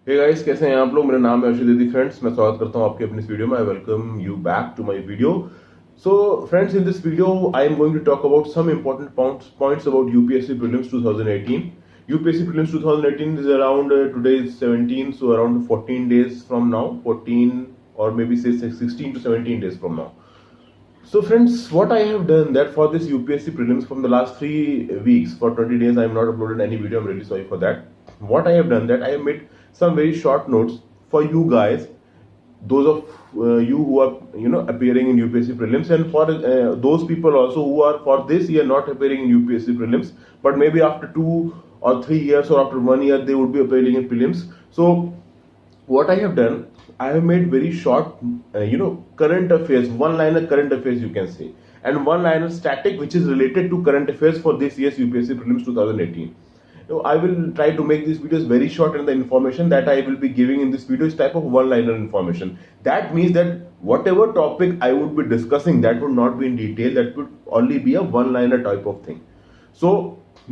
Hey guys, कैसे हैं आप लोग। मेरा नाम है अर्शद फ्रेंड्स। मैं स्वागत करता हूं आपके अपनी इस वीडियो में। I welcome you back to my video. So friends, in this video I am going to talk about some important points about UPSC prelims 2018. UPSC Prelims 2018 is around today is 17, so around 14 days from now, 14 or maybe say 16 to 17 days from now. So friends, what I have done that for this UPSC prelims from the last 3 weeks, for 20 days I have not uploaded any video. I'm really sorry for that. What I have done that I have made some very short notes for you guys, those of you who are appearing in UPSC prelims, and for those people also who are for this year not appearing in UPSC prelims, but maybe after 2 or 3 years or after 1 year they would be appearing in prelims. So what I have done, I have made very short, current affairs, one-liner current affairs you can say, and one-liner static which is related to current affairs for this year's UPSC Prelims 2018. I will try to make these videos very short, and the information that I will be giving in this video is type of one-liner information. That means that whatever topic I would be discussing, that would not be in detail, that would only be a one-liner type of thing. So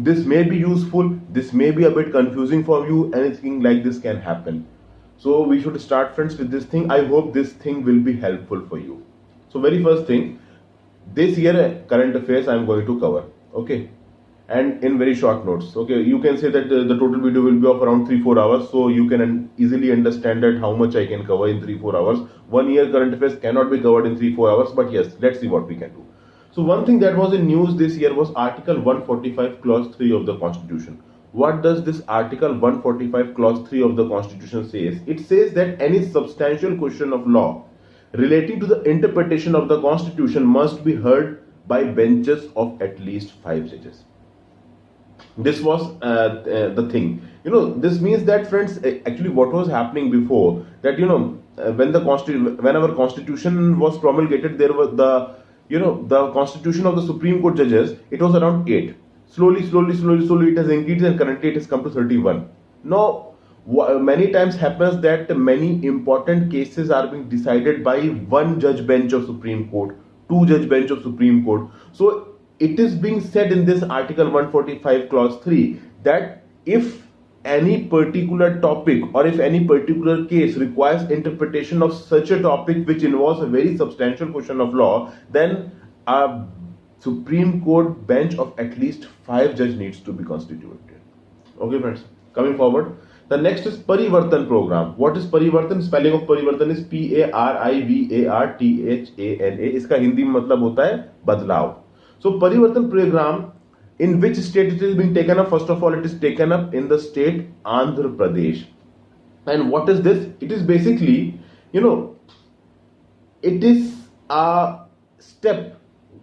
this may be useful, this may be a bit confusing for you, anything like this can happen. So we should start friends with this thing. I hope this thing will be helpful for you. So very first thing, this year current affairs I am going to cover, okay, and in very short notes. Okay, you can say that the total video will be of around 3-4 hours, so you can easily understand that how much I can cover in 3-4 hours. 1 year current affairs cannot be covered in 3-4 hours, but yes, let's see what we can do. So one thing that was in news this year was Article 145 Clause 3 of the Constitution. What does this Article 145 Clause 3 of the Constitution says? It says that any substantial question of law relating to the interpretation of the Constitution must be heard by benches of at least 5 judges. This was the thing. This means that, friends, actually what was happening before that, when our Constitution was promulgated, there was the Constitution of the Supreme Court judges, it was around 8. Slowly it has increased, and currently it has come to 31. Now many times happens that many important cases are being decided by one judge bench of Supreme Court, 2 judge bench of Supreme Court. So it is being said in this Article 145 Clause 3 that if any particular topic or if any particular case requires interpretation of such a topic which involves a very substantial question of law, then a Supreme Court bench of at least 5 judges needs to be constituted. Okay friends, coming forward, the next is Parivartan program. What is Parivartan? Spelling of Parivartan is Parivartana. इसका हिंदी में मतलब होता है बदलाव. So Parivartan program, in which state it is being taken up? First of all, it is taken up in the state Andhra Pradesh. And what is this? It is basically, it is a step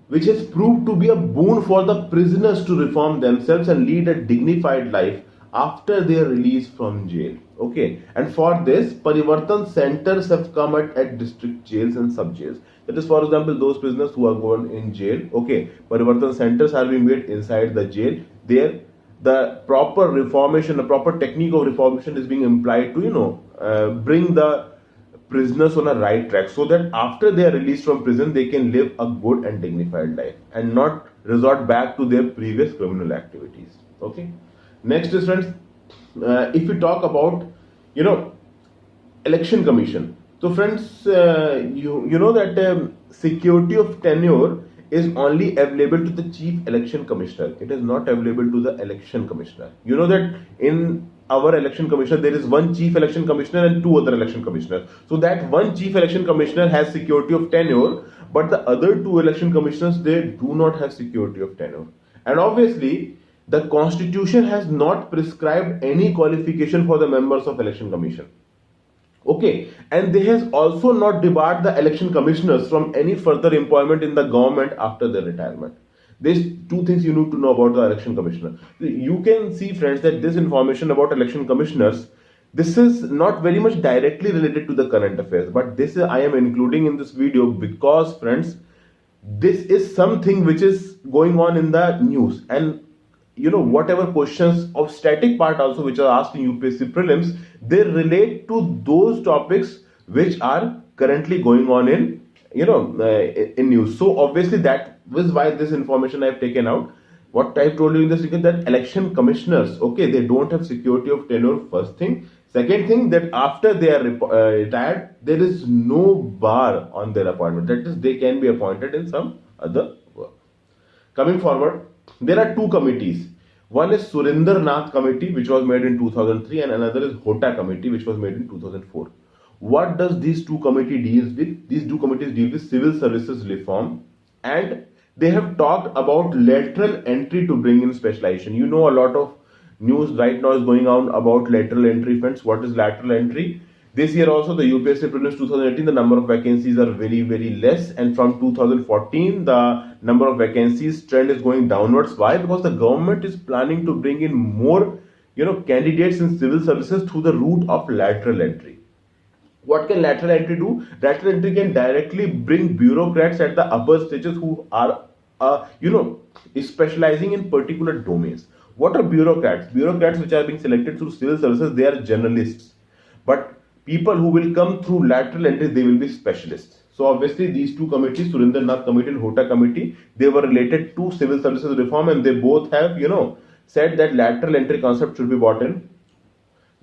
which has proved to be a boon for the prisoners to reform themselves and lead a dignified life after their release from jail. Okay, and for this, Parivartan centers have come at district jails and sub jails. That is, for example, those prisoners who are going in jail. Okay, Parivartan centers are being made inside the jail. There, the proper reformation, the proper technique of reformation is being applied to bring the prisoners on a right track, so that after they are released from prison they can live a good and dignified life and not resort back to their previous criminal activities. Okay, next is, friends, if we talk about election commission. So friends, you know that security of tenure is only available to the chief election commissioner. It is not available to the election commissioner. You know that in our election commissioner there is one chief election commissioner and 2 other election commissioners. So that one chief election commissioner has security of tenure, but the other 2 election commissioners, they do not have security of tenure. And obviously the Constitution has not prescribed any qualification for the members of election commission. Okay, and they has also not debarred the election commissioners from any further employment in the government after their retirement. There's 2 things you need to know about the election commissioner. You can see, friends, that this information about election commissioners, this is not very much directly related to the current affairs, but this I am including in this video because, friends, this is something which is going on in the news, and whatever questions of static part also which are asked in UPSC prelims, they relate to those topics which are currently going on in in news. So obviously that was why this information I have taken out. What I told you in this, that election commissioners, okay, they don't have security of tenure, first thing. Second thing, that after they are retired, there is no bar on their appointment. That is, they can be appointed in some other work. Coming forward, there are two committees. One is Surinder Nath Committee, which was made in 2003, and another is Hota Committee, which was made in 2004. What does these two committees deal with? These two committees deal with civil services reform, and they have talked about lateral entry to bring in specialization. You know, a lot of news right now is going on about lateral entry, friends. What is lateral entry? This year also, the UPSC Prelims 2018, the number of vacancies are very, very less, and from 2014, the number of vacancies trend is going downwards. Why? Because the government is planning to bring in more, candidates in civil services through the route of lateral entry. What can lateral entry do? Lateral entry can directly bring bureaucrats at the upper stages who are, specializing in particular domains. What are bureaucrats? Bureaucrats which are being selected through civil services, they are generalists. But people who will come through lateral entry, they will be specialists. So obviously these two committees, Surinder Nath Committee and Hota Committee, they were related to civil services reform, and they both have, said that lateral entry concept should be brought in.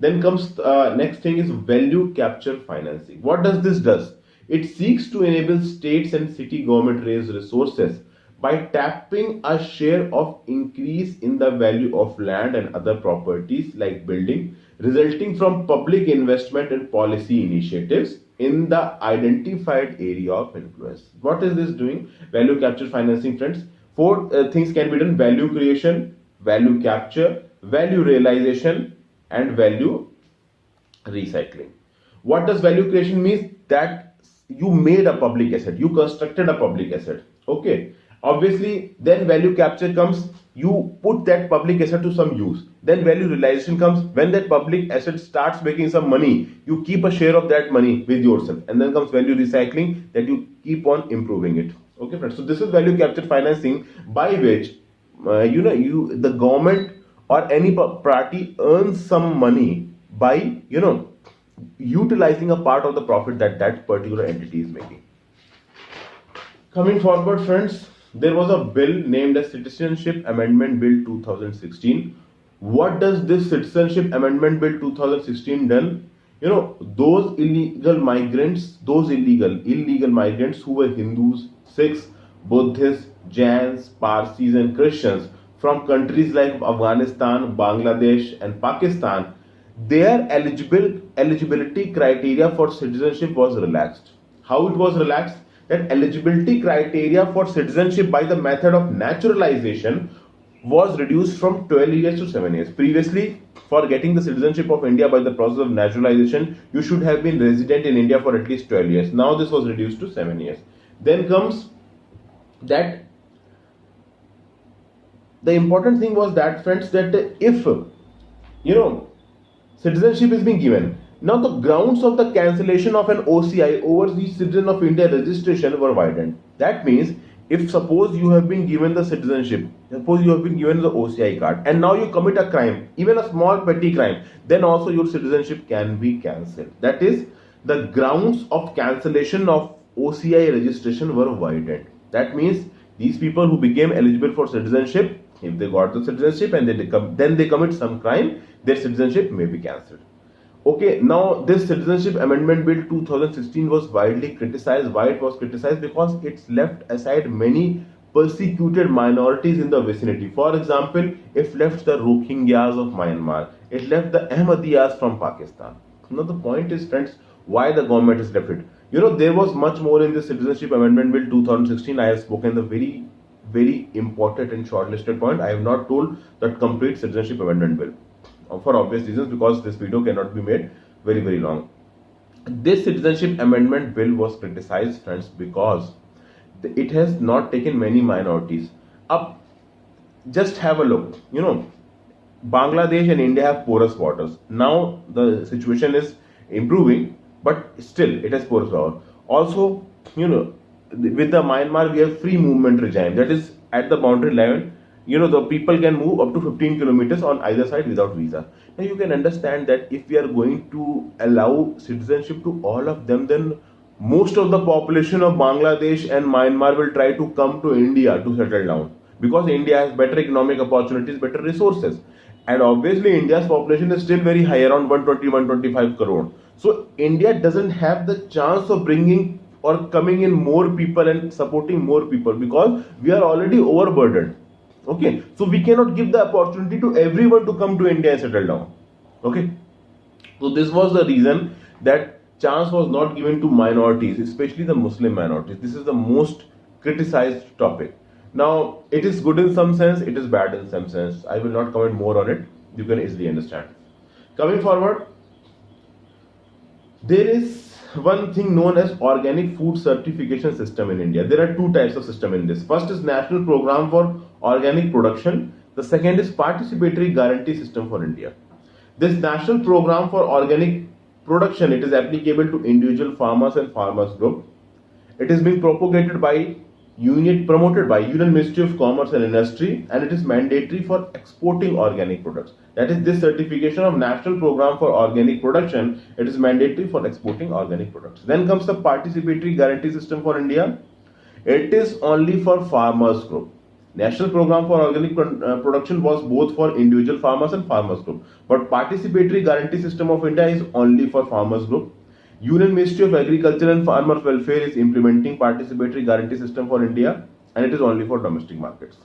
Then comes next thing is value capture financing. What does this does? It seeks to enable states and city government raise resources by tapping a share of increase in the value of land and other properties like building, resulting from public investment and policy initiatives in the identified area of influence. What is this doing? Value capture financing, friends. Four things can be done: value creation, value capture, value realization, and value recycling. What does value creation mean? That you made a public asset, you constructed a public asset. Okay. Obviously, then value capture comes, you put that public asset to some use. Then value realization comes, when that public asset starts making some money, you keep a share of that money with yourself. And then comes value recycling, that you keep on improving it. Okay, friends. So this is value capture financing, by which the government or any party earns some money by utilizing a part of the profit that that particular entity is making. Coming forward, friends, there was a bill named as Citizenship Amendment Bill 2016. What does this Citizenship Amendment Bill 2016 done? Those illegal migrants who were Hindus, Sikhs, Buddhists, Jains, Parsis and Christians from countries like Afghanistan, Bangladesh and Pakistan, their eligibility criteria for citizenship was relaxed. How it was relaxed? That eligibility criteria for citizenship by the method of naturalization was reduced from 12 years to 7 years. Previously, for getting the citizenship of India by the process of naturalization, you should have been resident in India for at least 12 years. Now this was reduced to 7 years. Then comes that the important thing was that, friends, that if citizenship is being given, now the grounds of the cancellation of an OCI, overseas citizen of India registration, were widened. That means, if suppose you have been given the citizenship, suppose you have been given the OCI card, and now you commit a crime, even a small petty crime, then also your citizenship can be cancelled. That is, the grounds of cancellation of OCI registration were widened. That means these people who became eligible for citizenship, if they got the citizenship and then they commit some crime, their citizenship may be cancelled. Okay, now this Citizenship Amendment Bill 2016 was widely criticized. Why it was criticized? Because it's left aside many persecuted minorities in the vicinity. For example, it left the Rohingyas of Myanmar. It left the Ahmadiyas from Pakistan. Now the point is, friends, why the government has left it. There was much more in the Citizenship Amendment Bill 2016. I have spoken the very, very important and shortlisted point. I have not told the complete Citizenship Amendment Bill, for obvious reasons, because this video cannot be made very, very long. This Citizenship Amendment Bill was criticized, friends, because it has not taken many minorities up. Just have a look. Bangladesh and India have porous waters. Now the situation is improving, but still it has porous water. Also, with the Myanmar, we have free movement regime. That is, at the boundary line, the people can move up to 15 kilometers on either side without visa. Now you can understand that if we are going to allow citizenship to all of them, then most of the population of Bangladesh and Myanmar will try to come to India to settle down, because India has better economic opportunities, better resources. and obviously India's population is still very high, around 120-125 crore. So India doesn't have the chance of bringing or coming in more people and supporting more people, because we are already overburdened. Okay, so we cannot give the opportunity to everyone to come to India and settle down. Okay, so this was the reason that chance was not given to minorities, especially the Muslim minorities. This is the most criticized topic. Now, it is good in some sense, it is bad in some sense. I will not comment more on it. You can easily understand. Coming forward, there is one thing known as organic food certification system in India. There are two types of system in this. First is National Program for Organic Production. The second is Participatory Guarantee System for India. This National Program for Organic Production, it is applicable to individual farmers and farmers group. It is being promoted by Union Ministry of Commerce and Industry, and it is mandatory for exporting organic products. That is, this certification of National Program for Organic Production, it is mandatory for exporting organic products. Then comes the Participatory Guarantee System for India. It is only for farmers group. National Program for Organic Production was both for individual farmers and farmers group, but Participatory Guarantee System of India is only for farmers group. Union Ministry of Agriculture and Farmer Welfare is implementing Participatory Guarantee System for India, and it is only for domestic markets.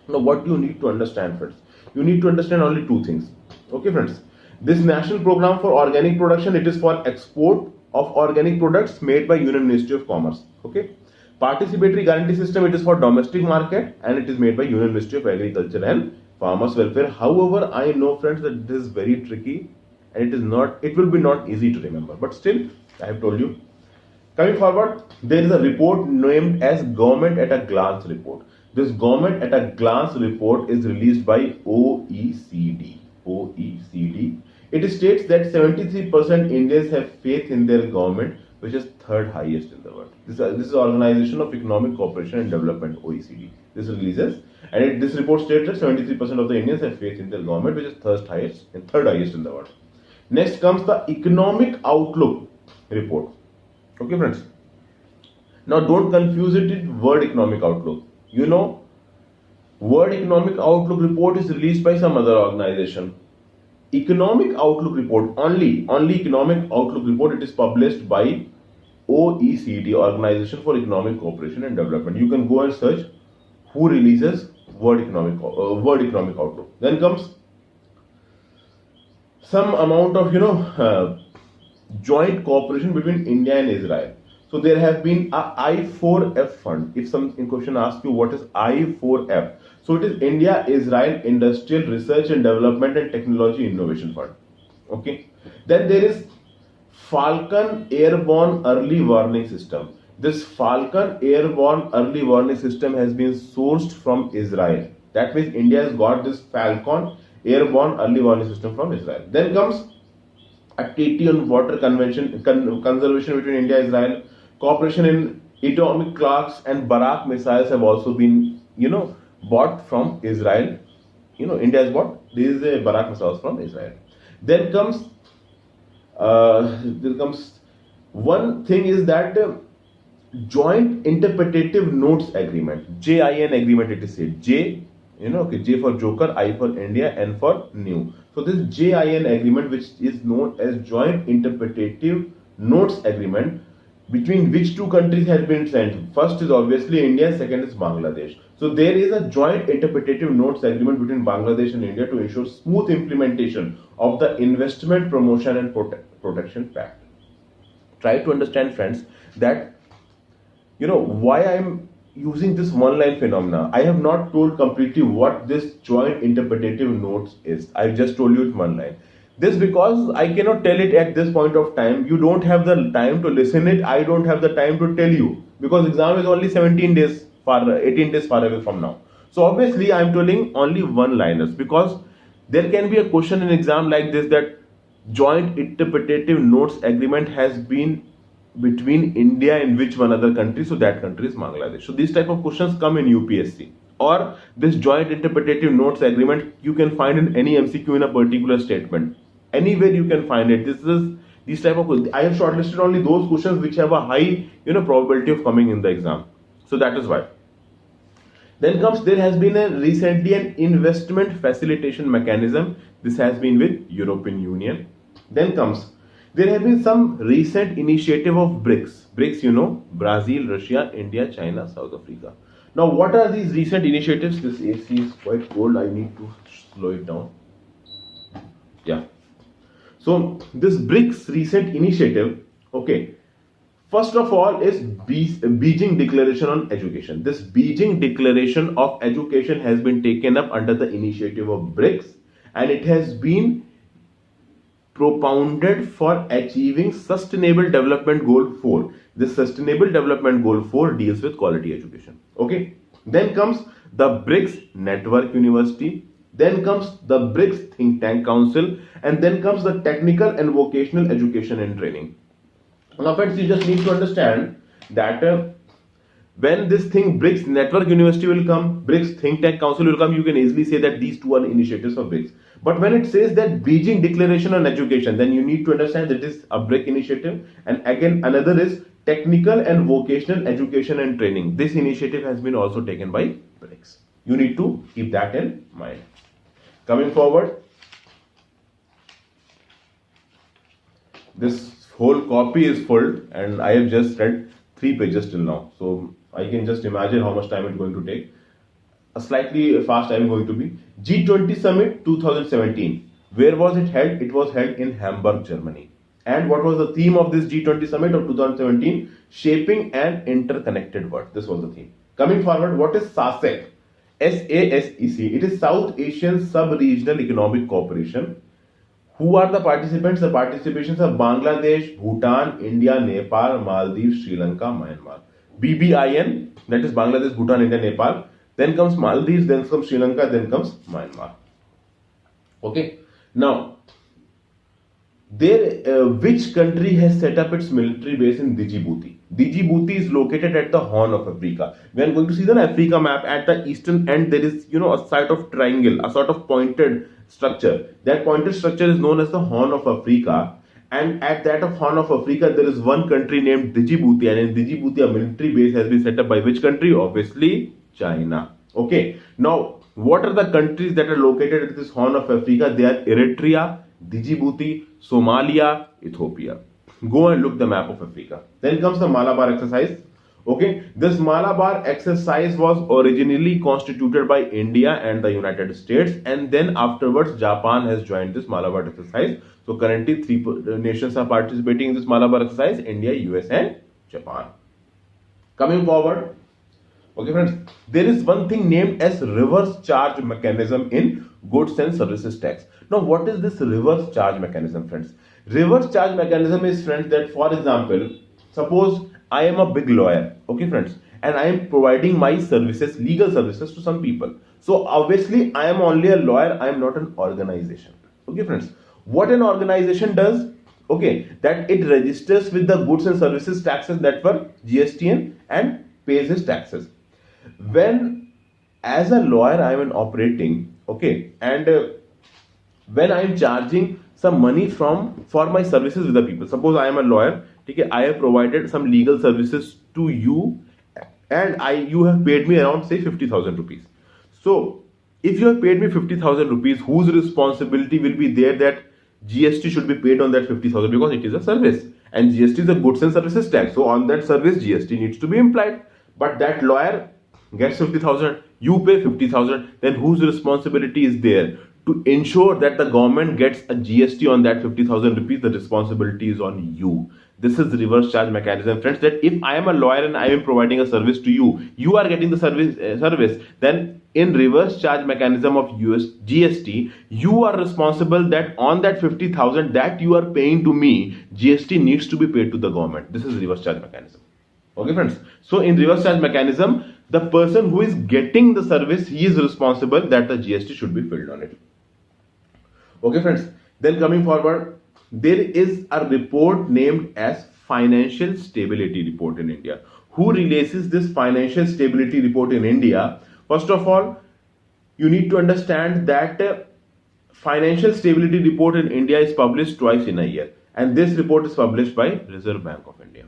Now, what you need to understand, friends? You need to understand only two things. Okay, friends? This National Program for Organic Production, it is for export of organic products made by Union Ministry of Commerce. Okay. Participatory Guarantee System, it is for domestic market, and it is made by Union Ministry of Agriculture and Farmers Welfare. However, I know, friends, that this is very tricky, and it will be not easy to remember, but still I have told you. Coming forward, there is a report named as Government at a Glance report. This Government at a Glance report is released by OECD. It states that 73% Indians have faith in their government, which is third highest in the world. This is Organization of Economic Cooperation and Development, OECD. This releases, and this report states that 73% of the Indians have faith in their government, which is third highest in the world. Next comes the Economic Outlook report. Okay, friends. Now, don't confuse it with World Economic Outlook. You know, World Economic Outlook report is released by some other organization. Economic Outlook report, only Economic Outlook report, it is published by OECD, Organization for Economic Cooperation and Development. You can go and search who releases World Economic Outlook. Then comes some amount of joint cooperation between India and Israel. So there have been a I4F fund. If some question asks you what is I4F, so it is India Israel Industrial Research and Development and Technology Innovation Fund. Okay. Then there is Falcon Airborne Early Warning System. This Falcon Airborne Early Warning System has been sourced from Israel. That means India has got this Falcon Airborne Early Warning System from Israel. Then comes a treaty on water conservation between India and Israel. Cooperation in atomic clocks and Barak missiles have also been, bought from Israel. India has bought these Barak missiles from Israel. Then comes one thing is that Joint Interpretative Notes Agreement, JIN agreement, it is said. J for Joker, I for India, N for New. So this JIN agreement, which is known as Joint Interpretative Notes Agreement, between which two countries has been signed. First is obviously India, second is Bangladesh. So there is a Joint Interpretative Notes Agreement between Bangladesh and India to ensure smooth implementation of the Investment Promotion and Protection Pact. Try to understand, friends, that why I am using this one-line phenomena. I have not told completely what this Joint Interpretative Notes is. I just told you it one line. This because I cannot tell it at this point of time. You don't have the time to listen it. I don't have the time to tell you, because exam is only 18 days far away from now. So obviously I am telling only one-liners, because there can be a question in exam like this, that Joint Interpretative Notes Agreement has been between India and which one other country. So that country is Bangladesh. So these type of questions come in UPSC. Or this Joint Interpretative Notes Agreement you can find in any MCQ in a particular statement. Anywhere you can find it. These type of, I have shortlisted only those questions which have a high probability of coming in the exam. So that is why. Then comes, there has been recently an investment facilitation mechanism. This has been with European Union. Then comes, there have been some recent initiative of BRICS. BRICS, you know, Brazil, Russia, India, China, South Africa. Now, what are these recent initiatives? This AC is quite cold. I need to slow it down. Yeah. So this BRICS recent initiative, okay, first of all is Beijing Declaration on Education. This Beijing Declaration of Education has been taken up under the initiative of BRICS, and it has been propounded for achieving Sustainable Development Goal 4. This Sustainable Development Goal 4 deals with quality education. Okay. Then comes the BRICS Network University. Then comes the BRICS Think Tank Council, and then comes the Technical and Vocational Education and Training. Now friends, you just need to understand that when this thing BRICS Network University will come, BRICS Think Tank Council will come, you can easily say that these two are initiatives of BRICS. But when it says that Beijing Declaration on Education, then you need to understand that it is a BRIC initiative, and again another is Technical and Vocational Education and Training. This initiative has been also taken by BRICS. You need to keep that in mind. Coming forward, this whole copy is full and I have just read 3 pages till now. So I can just imagine how much time it's going to take. A slightly fast I am going to be. G20 Summit 2017. Where was it held? It was held in Hamburg, Germany. And what was the theme of this G20 Summit of 2017? Shaping an interconnected world. This was the theme. Coming forward, what is SASEC? SASEC. It is South Asian Sub-Regional Economic Cooperation. Who are the participants? The participants are Bangladesh, Bhutan, India, Nepal, Maldives, Sri Lanka, Myanmar. BBIN, that is Bangladesh, Bhutan, India, Nepal. Then comes Maldives, then comes Sri Lanka, then comes Myanmar. Okay. Now, which country has set up its military base in Djibouti? Djibouti is located at the Horn of Africa. We are going to see the Africa map. At the eastern end, there is, you know, a sort of triangle, a sort of pointed structure. That pointed structure is known as the Horn of Africa. And at that of Horn of Africa, there is one country named Djibouti. And in Djibouti, a military base has been set up by which country? Obviously, China. Okay. Now, what are the countries that are located at this Horn of Africa? They are Eritrea, Djibouti, Somalia, Ethiopia. Go and look the map of Africa. Then comes the Malabar Exercise. Okay, this Malabar Exercise was originally constituted by India and the United States, and then afterwards Japan has joined this Malabar Exercise. So currently 3 nations are participating in this Malabar Exercise: India, US and Japan. Coming forward, okay friends, there is one thing named as reverse charge mechanism in goods and services tax. Now what is this reverse charge mechanism, friends? Reverse charge mechanism is, friends, that for example, suppose I am a big lawyer, okay friends, and I am providing my services, legal services to some people. So obviously I am only a lawyer, I am not an organization. Okay friends, what an organization does, okay, that it registers with the goods and services taxes, that were GST, and pays its taxes. When as a lawyer I am operating, okay, and when I am charging some money for my services with the people. Suppose I am a lawyer, okay, I have provided some legal services to you, and you have paid me around say 50,000 rupees. So if you have paid me 50,000 rupees, whose responsibility will be there that GST should be paid on that 50,000, because it is a service and GST is a goods and services tax. So on that service GST needs to be implied. But that lawyer gets 50,000, you pay 50,000, then whose responsibility is there to ensure that the government gets a GST on that 50,000 rupees? The responsibility is on you. This is the reverse charge mechanism, friends, that if I am a lawyer and I am providing a service to you, you are getting the service, then in reverse charge mechanism of GST, you are responsible that on that 50,000 that you are paying to me, GST needs to be paid to the government. This is reverse charge mechanism. Okay friends, so in reverse charge mechanism, the person who is getting the service, he is responsible that the GST should be filled on it. Okay friends, then coming forward, there is a report named as Financial Stability Report in India. Who releases this Financial Stability Report in India? First of all, you need to understand that Financial Stability Report in India is published twice in a year, and this report is published by Reserve Bank of India.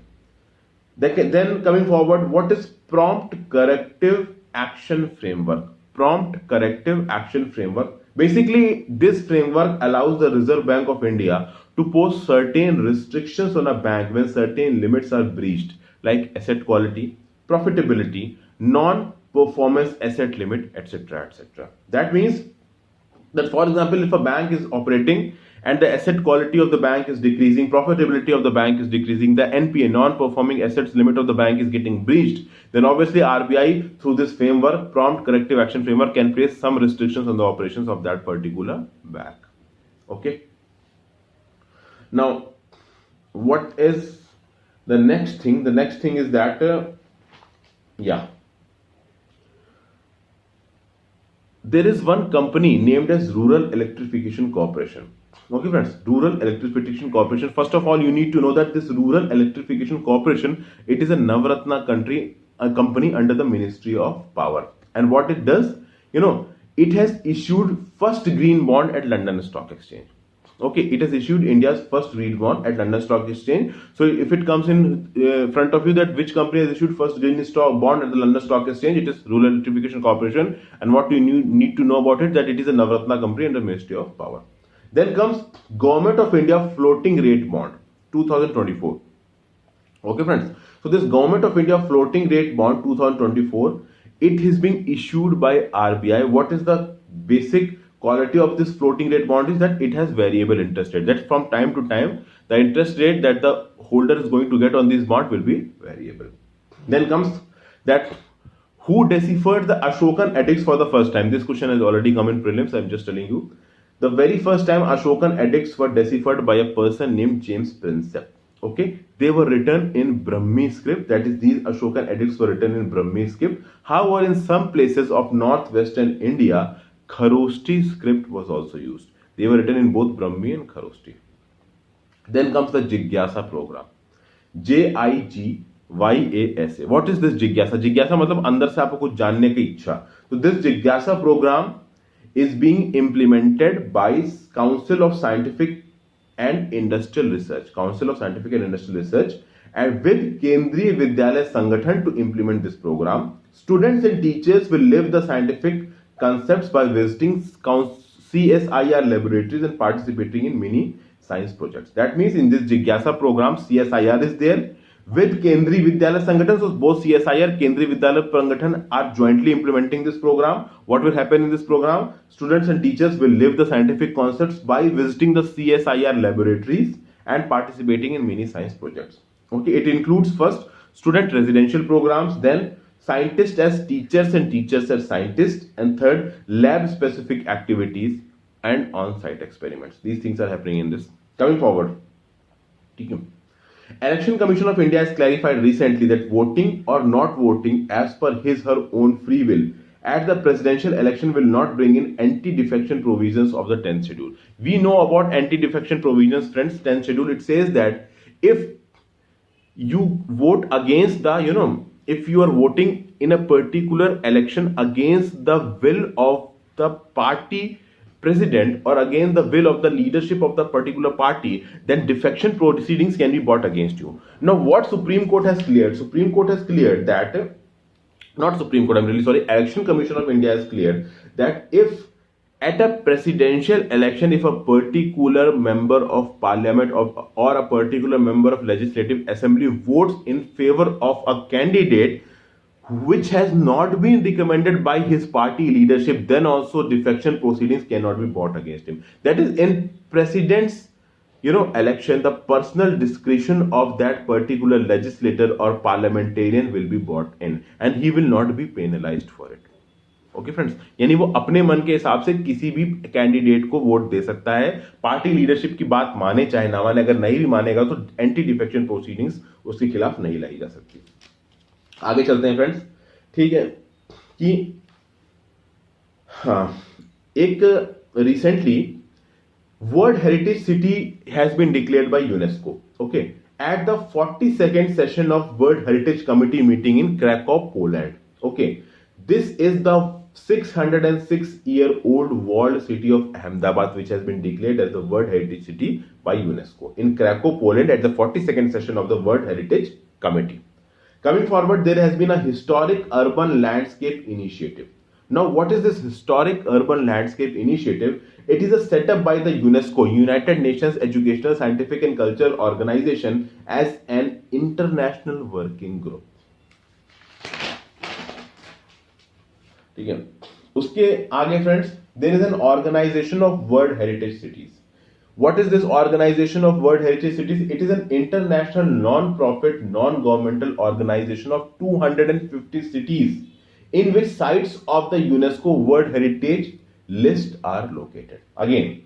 Then coming forward, what is Prompt Corrective action framework. Prompt corrective action framework. Basically, this framework allows the Reserve Bank of India to pose certain restrictions on a bank when certain limits are breached, like asset quality, profitability, non-performance asset limit, etc., etc. That means that, for example, if a bank is operating and the asset quality of the bank is decreasing, profitability of the bank is decreasing, the NPA, non-performing assets limit of the bank is getting breached, then obviously RBI through this framework, prompt corrective action framework, can place some restrictions on the operations of that particular bank. Okay. Now, what is the next thing? The next thing is that there is one company named as Rural Electrification Corporation. Okay, friends, Rural Electrification Corporation. First of all, you need to know that this Rural Electrification Corporation, it is a Navratna company under the Ministry of Power. And what it does, it has issued first green bond at London Stock Exchange. Okay, it has issued India's first green bond at London Stock Exchange. So if it comes in front of you that which company has issued first green bond at the London Stock Exchange, it is Rural Electrification Corporation. And what you need to know about it, that it is a Navratna company under Ministry of Power. Then comes Government of India Floating Rate Bond 2024. Okay, friends. So this Government of India Floating Rate Bond 2024, it is being issued by RBI. What is the basic quality of this floating rate bond is that it has variable interest rate. That from time to time, the interest rate that the holder is going to get on this bond will be variable. Then comes that who deciphered the Ashokan edicts for the first time. This question has already come in prelims. I'm just telling you. The very first time Ashokan edicts were deciphered by a person named James Prinsep. Okay, they were written in Brahmi script. That is, these Ashokan edicts were written in Brahmi script. However, in some places of northwestern India, Kharoshti script was also used. They were written in both Brahmi and Kharoshti. Then comes the Jigyasa program. Jigyasa. What is this Jigyasa? Jigyasa मतलब अंदर से आपको कुछ जानने की इच्छा. So this Jigyasa program is being implemented by Council of Scientific and Industrial Research. Council of Scientific and Industrial Research, and with Kendriya Vidyalaya Sangathan to implement this program. Students and teachers will live the scientific concepts by visiting CSIR laboratories and participating in mini science projects. That means in this Jigyasa program, CSIR is there with Kendriya Vidyalaya Sangathan. So both CSIR, Kendriya Vidyalaya Sangathan are jointly implementing this program. What will happen in this program? Students and teachers will live the scientific concepts by visiting the CSIR laboratories and participating in mini science projects. Okay, it includes first student residential programs, then scientists as teachers and teachers as scientists, and third, lab specific activities and on-site experiments. These things are happening in this. Coming forward, Election Commission of India has clarified recently that voting or not voting as per her own free will at the presidential election will not bring in anti-defection provisions of the 10th schedule. We know about anti-defection provisions, friends. 10th schedule, it says that if you vote against the, if you are voting in a particular election against the will of the party president or against the will of the leadership of the particular party, then defection proceedings can be brought against you. Now, what Supreme Court has cleared? Supreme Court has cleared that, not Supreme Court, I'm really sorry, Election Commission of India has cleared that if at a presidential election, if a particular member of parliament or a particular member of legislative assembly votes in favor of a candidate which has not been recommended by his party leadership, then also defection proceedings cannot be brought against him. That is, in president's election, the personal discretion of that particular legislator or parliamentarian will be brought in and he will not be penalized for it. Okay friends, यानी वो अपने मन के हिसाब से किसी भी candidate को वोट दे सकता है, पार्टी लीडरशिप की बात माने चाहे ना माने, अगर नहीं भी मानेगा तो एंटी डिफेक्शन प्रोसीडिंग्स उसके खिलाफ नहीं लाई जा सकती. आगे चलते हैं फ्रेंड्स. ठीक है कि हाँ, एक recently world heritage city has been declared by UNESCO. Okay, at the 42nd session of world heritage committee meeting in Krakow, Poland. Okay, this is the 606-year-old walled city of Ahmedabad, which has been declared as the World Heritage City by UNESCO in Krakow, Poland, at the 42nd session of the World Heritage Committee. Coming forward, there has been a historic urban landscape initiative. Now, what is this historic urban landscape initiative? It is a setup by the UNESCO, United Nations Educational, Scientific and Cultural Organization, as an international working group. ठीक है, उसके आगे friends, there is an organization of World Heritage Cities. What is this organization of World Heritage Cities? It is an international non-profit, non-governmental organization of 250 cities in which sites of the UNESCO World Heritage list are located. Again,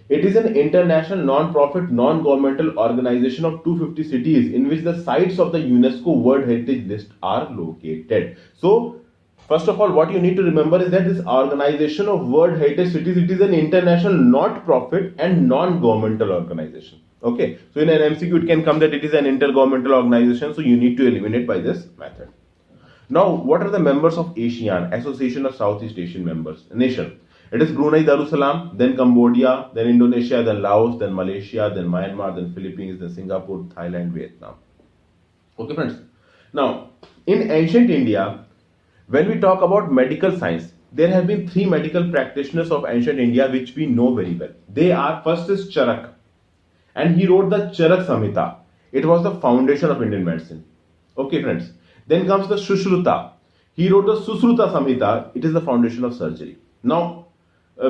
it is an international non-profit, non-governmental organization of 250 cities in which the sites of the UNESCO World Heritage list are located. So, first of all, what you need to remember is that this organization of World Heritage Cities, it is an international not-profit and non-governmental organization. Okay, so in an MCQ it can come that it is an intergovernmental organization, so you need to eliminate by this method. Now, what are the members of ASEAN, Association of Southeast Asian Members Nation? It is Brunei Darussalam, then Cambodia, then Indonesia, then Laos, then Malaysia, then Myanmar, then Philippines, then Singapore, Thailand, Vietnam. Okay, friends. Now, in ancient India, when we talk about medical science, there have been three medical practitioners of ancient India which we know very well. They are, first is Charak, and he wrote the Charak Samhita. It was the foundation of Indian medicine. Okay, friends. Then comes the Sushruta. He wrote the Susruta Samhita. It is the foundation of surgery. Now,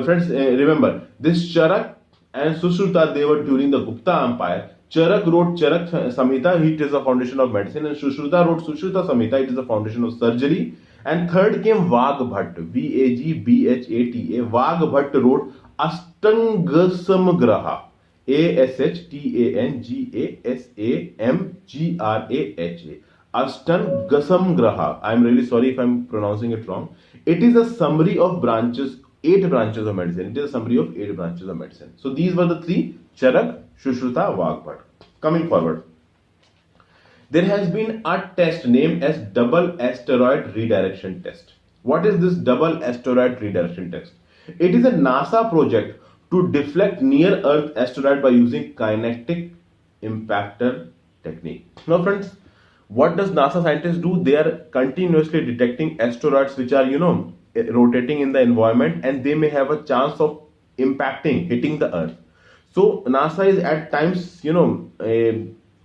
friends, remember, this Charak and Sushruta, they were during the Gupta Empire. Charak wrote Charak Samhita, it is the foundation of medicine, and Sushruta wrote Sushruta Samhita, it is the foundation of surgery. And third came Vagbhat, Vagbhata. Vagbhat wrote Ashtangasamgraha, Ashtangasamgraha. Ashtangasamgraha. I am really sorry if I am pronouncing it wrong. It is a summary of branches, 8 branches of medicine. It is a summary of 8 branches of medicine. So these were the three: Charak, Sushruta, Vagbhat. Coming forward, there has been a test named as Double Asteroid Redirection Test. What is this Double Asteroid Redirection Test? It is a NASA project to deflect near-Earth asteroid by using kinetic impactor technique. Now, friends, what does NASA scientists do? They are continuously detecting asteroids which are, rotating in the environment, and they may have a chance of hitting the Earth. So NASA is at times,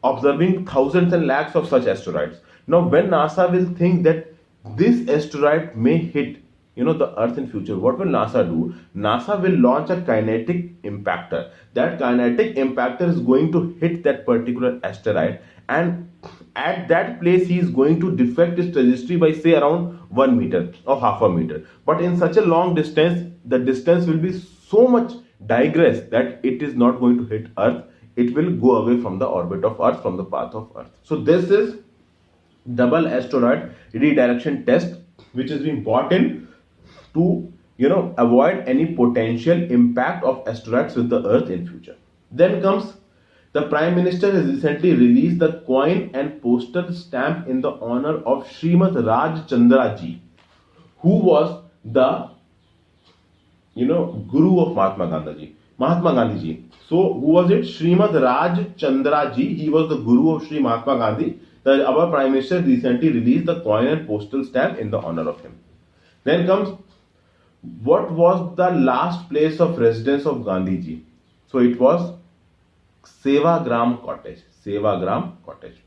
observing thousands and lakhs of such asteroids. Now, when NASA will think that this asteroid may hit, the Earth in future, what will NASA do? NASA will launch a kinetic impactor. That kinetic impactor is going to hit that particular asteroid, and at that place he is going to deflect its trajectory by, say, around 1 meter or half a meter. But in such a long distance, the distance will be so much digress that it is not going to hit Earth. It will go away from the orbit of Earth, from the path of Earth. So this is Double Asteroid Redirection Test, which is important to avoid any potential impact of asteroids with the Earth in future. Then comes the Prime Minister has recently released the coin and postal stamp in the honor of Srimad Raj Chandra ji, who was the Guru of Mahatma Gandhi ji. So, who was it? Srimad Raj Chandra ji. He was the Guru of Sri Mahatma Gandhi. Our Prime Minister recently released the coin and postal stamp in the honor of him. Then comes, what was the last place of residence of Gandhi ji? So, it was Sevagram Cottage. Sevagram Cottage.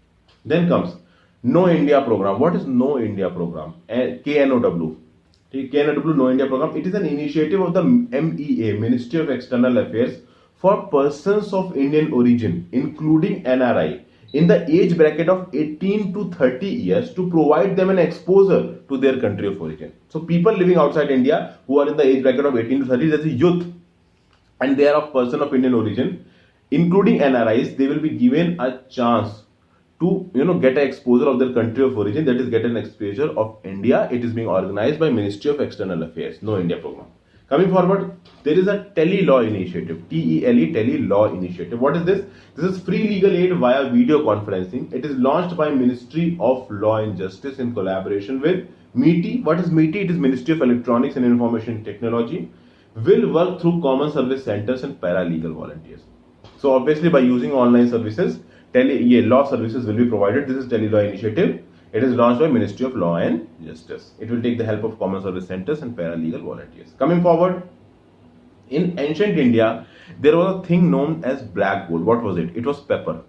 Then comes No India Program. What is No India Program? KNOW. KNOW, No India Program. It is an initiative of the MEA, Ministry of External Affairs, for persons of Indian origin, including NRI, in the age bracket of 18 to 30 years to provide them an exposure to their country of origin. So people living outside India who are in the age bracket of 18 to 30, that's a youth, and they are of person of Indian origin, including NRIs, they will be given a chance to get an exposure of their country of origin, that is, get an exposure of India. It is being organized by Ministry of External Affairs, No India Program. Coming forward, there is a Tele Law Initiative, TELE, Tele Law Initiative. What is this? This is free legal aid via video conferencing. It is launched by Ministry of Law and Justice in collaboration with MeitY. What is MeitY? It is Ministry of Electronics and Information Technology. Will work through common service centers and paralegal volunteers. So obviously by using online services, law services will be provided. This is Tele Law Initiative. It is launched by Ministry of Law and Justice. It will take the help of common service centers and paralegal volunteers. Coming forward, in ancient India, there was a thing known as black gold. What was it? It was pepper.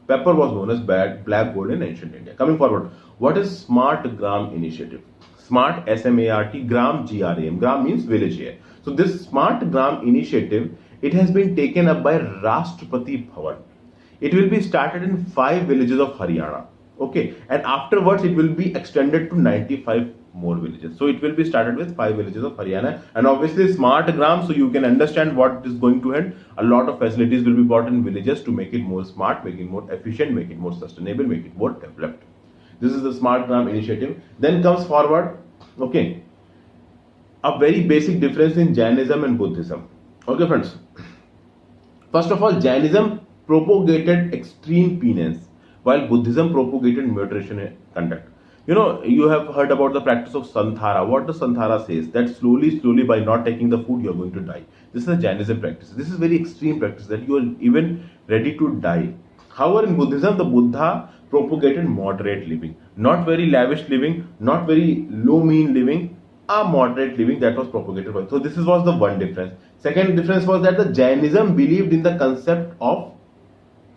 Pepper was known as black gold in ancient India. Coming forward, what is Smart Gram Initiative? Smart, S-M-A-R-T, Gram, G-R-A-M. Gram means village here. So this Smart Gram Initiative, it has been taken up by Rashtrapati Bhavan. It will be started in 5 villages of Haryana. Okay, and afterwards it will be extended to 95 more villages. So it will be started with 5 villages of Haryana, and obviously Smart Gram, so you can understand what is going to end. A lot of facilities will be brought in villages to make it more smart, make it more efficient, make it more sustainable, make it more developed. This is the Smart Gram Initiative. Then comes forward, okay, a very basic difference in Jainism and Buddhism. Okay friends, first of all, Jainism propagated extreme penance, while Buddhism propagated moderation conduct. You know, you have heard about the practice of Santhara. What the Santhara says, that slowly by not taking the food, you are going to die. This is a Jainism practice. This is very extreme practice that you are even ready to die. However, in Buddhism, the Buddha propagated moderate living. Not very lavish living, not very low mean living, a moderate living that was propagated by. So this was the one difference. Second difference was that the Jainism believed in the concept of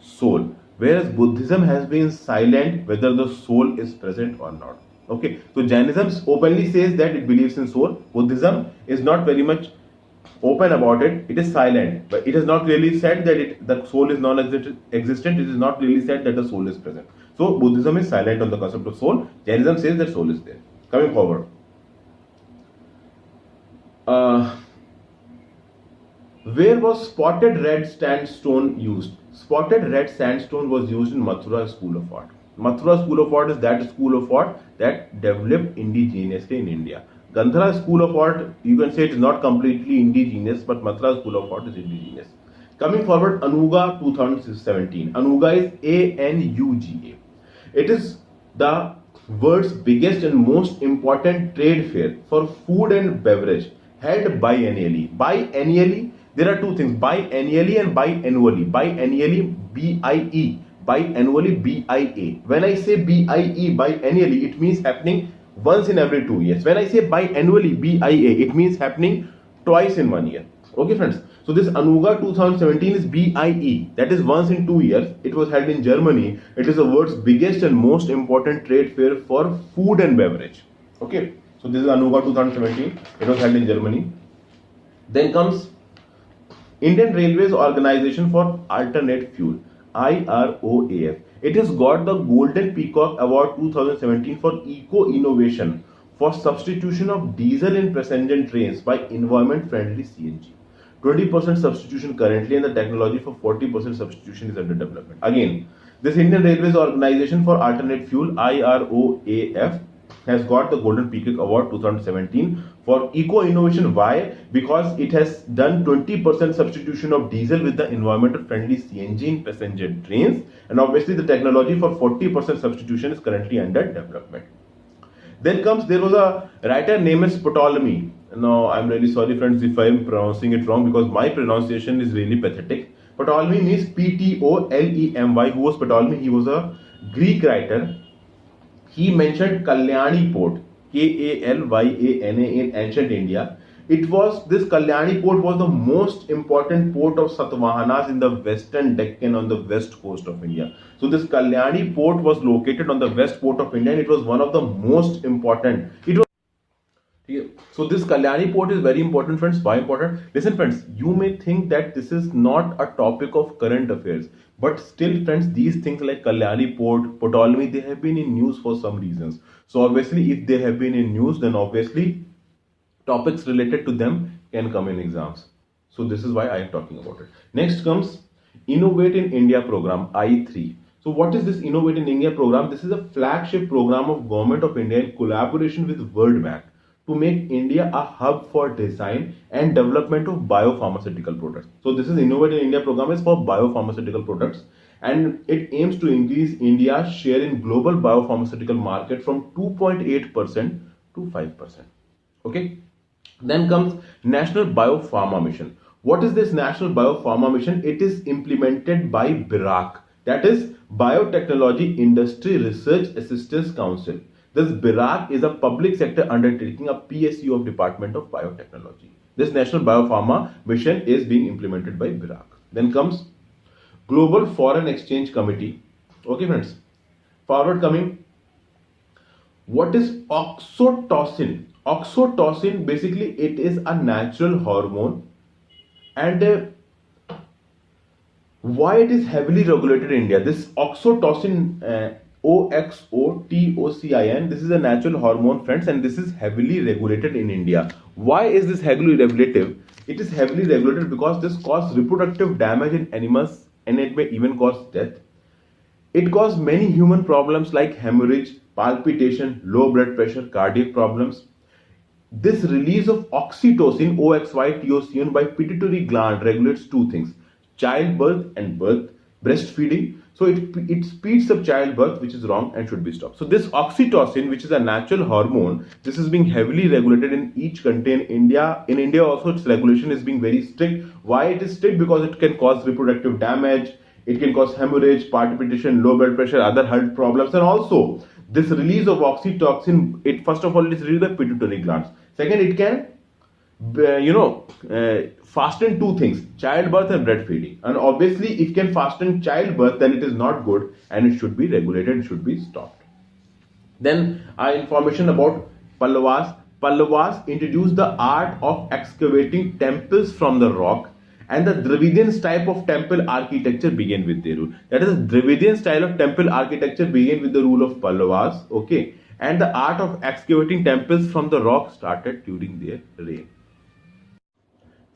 soul, whereas Buddhism has been silent whether the soul is present or not. Okay, so Jainism openly says that it believes in soul. Buddhism is not very much open about it. It is silent, but it has not really said that the soul is non-existent. It is not really said that the soul is present. So Buddhism is silent on the concept of soul. Jainism says that soul is there. Coming forward, where was spotted red sandstone used? Spotted red sandstone was used in Mathura School of Art. Mathura School of Art is that school of art that developed indigenously in India. Gandhara School of Art, you can say it is not completely indigenous, but Mathura School of Art is indigenous. Coming forward, Anuga 2017. Anuga is A-N-U-G-A. It is the world's biggest and most important trade fair for food and beverage, held biennially. Biennially, there are two things, biennially and biannually. Biennially, B-I-E. Biannually, B-I-A. When I say B-I-E, biennially, it means happening once in every 2 years. When I say biannually, B-I-A, it means happening twice in 1 year. Okay friends, so this Anuga 2017 is BIE, that is once in 2 years. It was held in Germany. It is the world's biggest and most important trade fair for food and beverage. Okay, so this is Anuga 2017. It was held in Germany. Then comes Indian Railways Organization for Alternate Fuel, IROAF. It has got the Golden Peacock Award 2017 for Eco-Innovation for substitution of diesel in passenger trains by environment-friendly CNG. 20% substitution currently, and the technology for 40% substitution is under development. Again, this Indian Railways Organization for Alternate Fuel, IROAF, has got the Golden Peacock Award 2017 for eco-innovation. Why? Because it has done 20% substitution of diesel with the environmental friendly CNG in passenger trains, and obviously the technology for 40% substitution is currently under development. Then comes, there was a writer named as Ptolemy. Now I'm really sorry friends if I'm pronouncing it wrong, because my pronunciation is really pathetic. Ptolemy means P-T-O-L-E-M-Y. Who was Ptolemy? He was a Greek writer. He mentioned Kalyani port, K-A-L-Y-A-N-A, in ancient India. It was, this Kalyani port was the most important port of Satavahanas in the western Deccan on the west coast of India. So this Kalyani port was located on the west coast of India, and it was one of the most important. So this Kalyani port is very important friends. Why important? Listen friends, you may think that this is not a topic of current affairs, but still friends, these things like Kalyani port, Ptolemy, they have been in news for some reasons. So obviously if they have been in news, then obviously topics related to them can come in exams. So this is why I am talking about it. Next comes Innovate in India program, I3. So what is this Innovate in India program? This is a flagship program of Government of India in collaboration with World Bank to make India a hub for design and development of biopharmaceutical products. So this is Innovate in India program is for biopharmaceutical products, and it aims to increase India's share in global biopharmaceutical market from 2.8% to 5%. Okay. Then comes National Biopharma Mission. What is this National Biopharma Mission? It is implemented by BIRAC, that is Biotechnology Industry Research Assistance Council. This BIRAC is a public sector undertaking, a PSU of Department of Biotechnology. This National Biopharma Mission is being implemented by BIRAC. Then comes Global Foreign Exchange Committee. Okay friends, forward coming. What is oxytocin? Oxytocin, basically it is a natural hormone, and why it is heavily regulated in India? This oxytocin, oxytocin, this is a natural hormone friends, and this is heavily regulated in India. Why is this heavily regulated? It is heavily regulated because this causes reproductive damage in animals, and it may even cause death. It causes many human problems like hemorrhage, palpitation, low blood pressure, cardiac problems. This release of oxytocin, OXYTOCin, by pituitary gland regulates two things: childbirth and birth, breastfeeding. So it speeds up childbirth, which is wrong and should be stopped. So this oxytocin, which is a natural hormone, this is being heavily regulated in each country. In India also, its regulation is being very strict. Why it is strict? Because it can cause reproductive damage, it can cause hemorrhage, palpitation, low blood pressure, other health problems, and also this release of oxytocin, it first of all it is released by pituitary glands. Second, it can fasten two things: childbirth and breastfeeding. And obviously, if it can fasten childbirth, then it is not good and it should be regulated, it should be stopped. Then information about Pallavas. Pallavas introduced the art of excavating temples from the rock, and the Dravidian type of temple architecture began with their rule. That is, Dravidian style of temple architecture began with the rule of Pallavas. Okay, and the art of excavating temples from the rock started during their reign.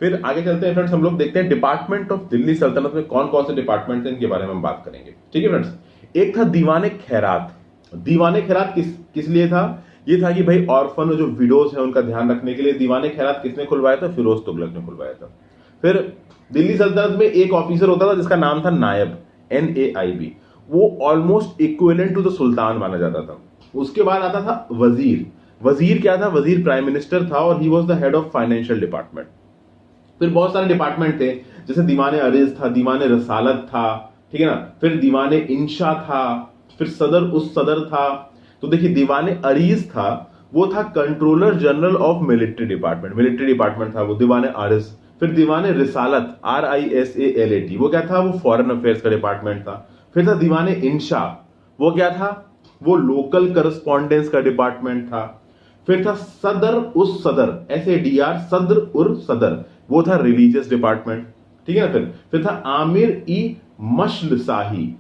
फिर आगे चलते हैं friends, हम लोग देखते हैं department of Delhi सल्तनत में कौन कौन से डिपार्टमेंट थे, इनके बारे में हम बात करेंगे. ठीक है फ्रेंड्स, एक था दीवाने खैरात. दीवाने खैरात किस लिए था? ये था कि भाई ऑर्फन जो विडोज है उनका ध्यान रखने के लिए. दीवाने खैरात किसने खुलवाया था? फिरोज तुगलक ने खुलवाया था. फिर दिल्ली सल्तनत में एक ऑफिसर होता था जिसका नाम था नायब, NAIB. वो almost equivalent to the sultan माना जाता था. उसके बाद आता था वजीर. वजीर क्या था? वजीर प्राइम मिनिस्टर था और he was the head of financial department. फिर बहुत सारे डिपार्टमेंट थे, जैसे दीवाने अरीज था, दीवाने रसालत था, ठीक है ना. फिर दीवाने इंशा था, फिर सदर उस सदर था. तो देखिए, दीवाने अरीज था, वो था controller general of military department. Military department था वो दीवाने अरीज. फिर दीवाने रिसालत, RISALAT, वो क्या था? वो फॉरेन अफेयर्स का डिपार्टमेंट था. फिर था दीवाने इंशा, वो क्या था? वो लोकल करस्पॉन्डेंस का डिपार्टमेंट था. फिर था सदर उस सदर, SADR, सदर उर सदर, वो था रिलीजियस डिपार्टमेंट. ठीक है ना. फिर था आमिर मशल शाही,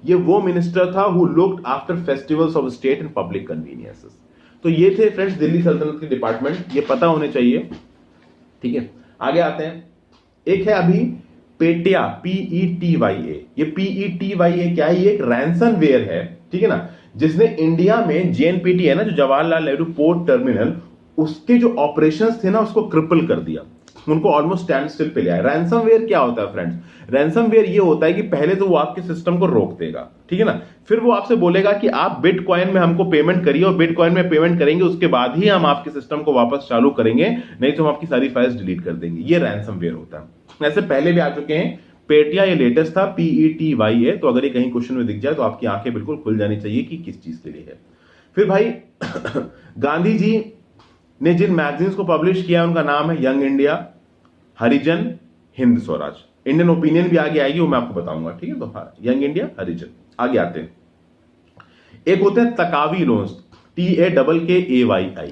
ये वो मिनिस्टर था who looked after festivals of state and public conveniences. तो ये थे फ्रेंड्स दिल्ली सल्तनत के डिपार्टमेंट, ये पता होने चाहिए. ठीक है, आगे आते हैं. एक है अभी पेटिया, PETYA. ये PETYA क्या है? ये एक रैंसमवेयर है. ठीक है ना, जिसने इंडिया में JNPT है ना, जो जवाहरलाल नेहरू पोर्ट टर्मिनल, उसके जो ऑपरेशंस थे ना उसको क्रिपल कर दिया, उनको ऑलमोस्ट स्टैंड स्टिल पे ले आया. रैंसमवेयर क्या होता है फ्रेंड्स? रैंसमवेयर ये होता है कि पहले तो वो आपके सिस्टम को रोक देगा, ठीक है ना. फिर वो आपसे बोलेगा कि आप बिटकॉइन में हमको पेमेंट करिए, और बिटकॉइन में पेमेंट करेंगे उसके बाद ही हम आपके सिस्टम को वापस चालू करेंगे, नहीं तो हम आपकी सारी फाइल्स डिलीट कर देंगे. ये रैंसमवेयर होता है. ऐसे पहले भी आ चुके हैं. पेटिया ये लेटेस्ट था, PETYA. तो अगर ये कहीं क्वेश्चन में दिख जाए तो आपकी आंखें बिल्कुल खुल जानी चाहिए कि किस चीज के लिए है. फिर भाई गांधी जी ने जिन मैगजीन्स को पब्लिश किया उनका नाम है यंग इंडिया, हरिजन, हिंद स्वराज. इंडियन ओपिनियन भी आगे आएगी, वो मैं आपको बताऊंगा. ठीक है, तो हाँ, यंग इंडिया, हरिजन. आगे आते हैं. एक होते हैं तकावी लोन्स, TAKKAYI.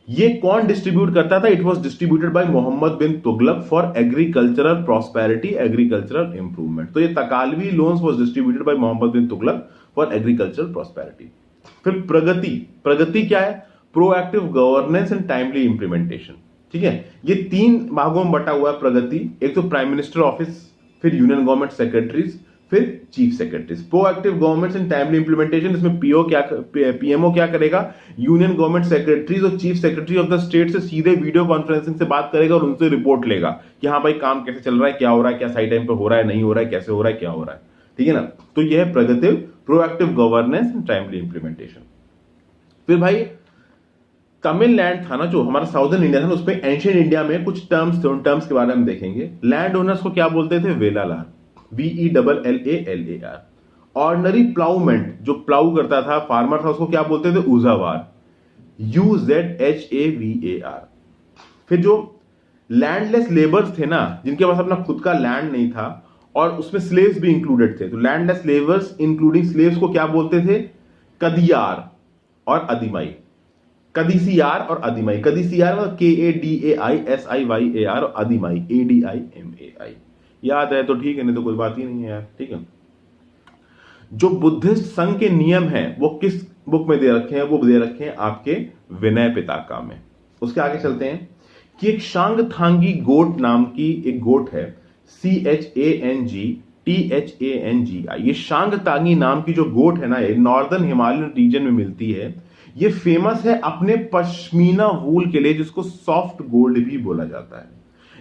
ये कौन डिस्ट्रीब्यूट करता था? It was distributed by Mohammad bin Tughlaq for agricultural prosperity, agricultural improvement. तो ये taccavi loans was distributed by Mohammad bin Tughlaq for agricultural prosperity. फिर प्रगति क्या है? Proactive governance and timely implementation. ठीक है, ये 3 भागों में बटा हुआ है प्रगति. एक तो प्राइम मिनिस्टर ऑफिस, फिर यूनियन गवर्नमेंट सेक्रेटरीज, फिर chief secretaries. Proactive government and timely implementation, इसमें PMO क्या करेगा? यूनियन गवर्नमेंट सेक्रेटरीज और chief secretary of the state से सीधे वीडियो कॉन्फ्रेंसिंग से बात करेगा और उनसे रिपोर्ट लेगा कि हाँ भाई काम कैसे चल रहा है, क्या हो रहा है, क्या सही टाइम पे हो रहा है, नहीं हो रहा है, कैसे हो रहा है, क्या हो रहा है. ठीक है ना. तो यह है Pragati, proactive governance and timely implementation. फिर भाई तमिलनाडु था ना, जो हमारा साउदर्न इंडिया था ना, उसमें एंशिएंट इंडिया में कुछ टर्म्स थे, उन टर्म्स के बारे में देखेंगे. लैंड ओनर्स को क्या बोलते थे? वेलालार. VELLALAR। ऑर्डिनरी प्लाउमेंट, जो प्लाउ करता था, फार्मर था, उसको क्या बोलते थे? उजावार, UZHAVAR। फिर जो लैंडलेस लेबर्स थे ना, जिनके पास अपना खुद का लैंड नहीं था और उसमें स्लेव्स भी इंक्लूडेड थे, तो लैंडलेस लेबर्स इंक्लूडिंग स्लेव्स को क्या बोलते थे? कदियार और अदिमाई। कदीसियार और अदिमाई। कदीसियार मतलब KADAISIYAR और अदिमाई ADIMAI। याद है तो ठीक है, नहीं तो कोई बात ही नहीं है यार, ठीक है। जो बुद्धिस्ट संघ के नियम हैं वो किस बुक में दे रखे हैं? वो दे रखे हैं आपके विनय पिताका में। उसके आगे चलते हैं कि एक शांगथांगी गोट नाम की एक गोट है, CHANGTHANGI। ये शांगतांगी नाम की जो गोट है ना, ये नॉर्दर्न हिमालयन रीजन में मिलती है। ये फेमस है अपने पश्मीना वूल के लिए, जिसको सॉफ्ट गोल्ड भी बोला जाता है।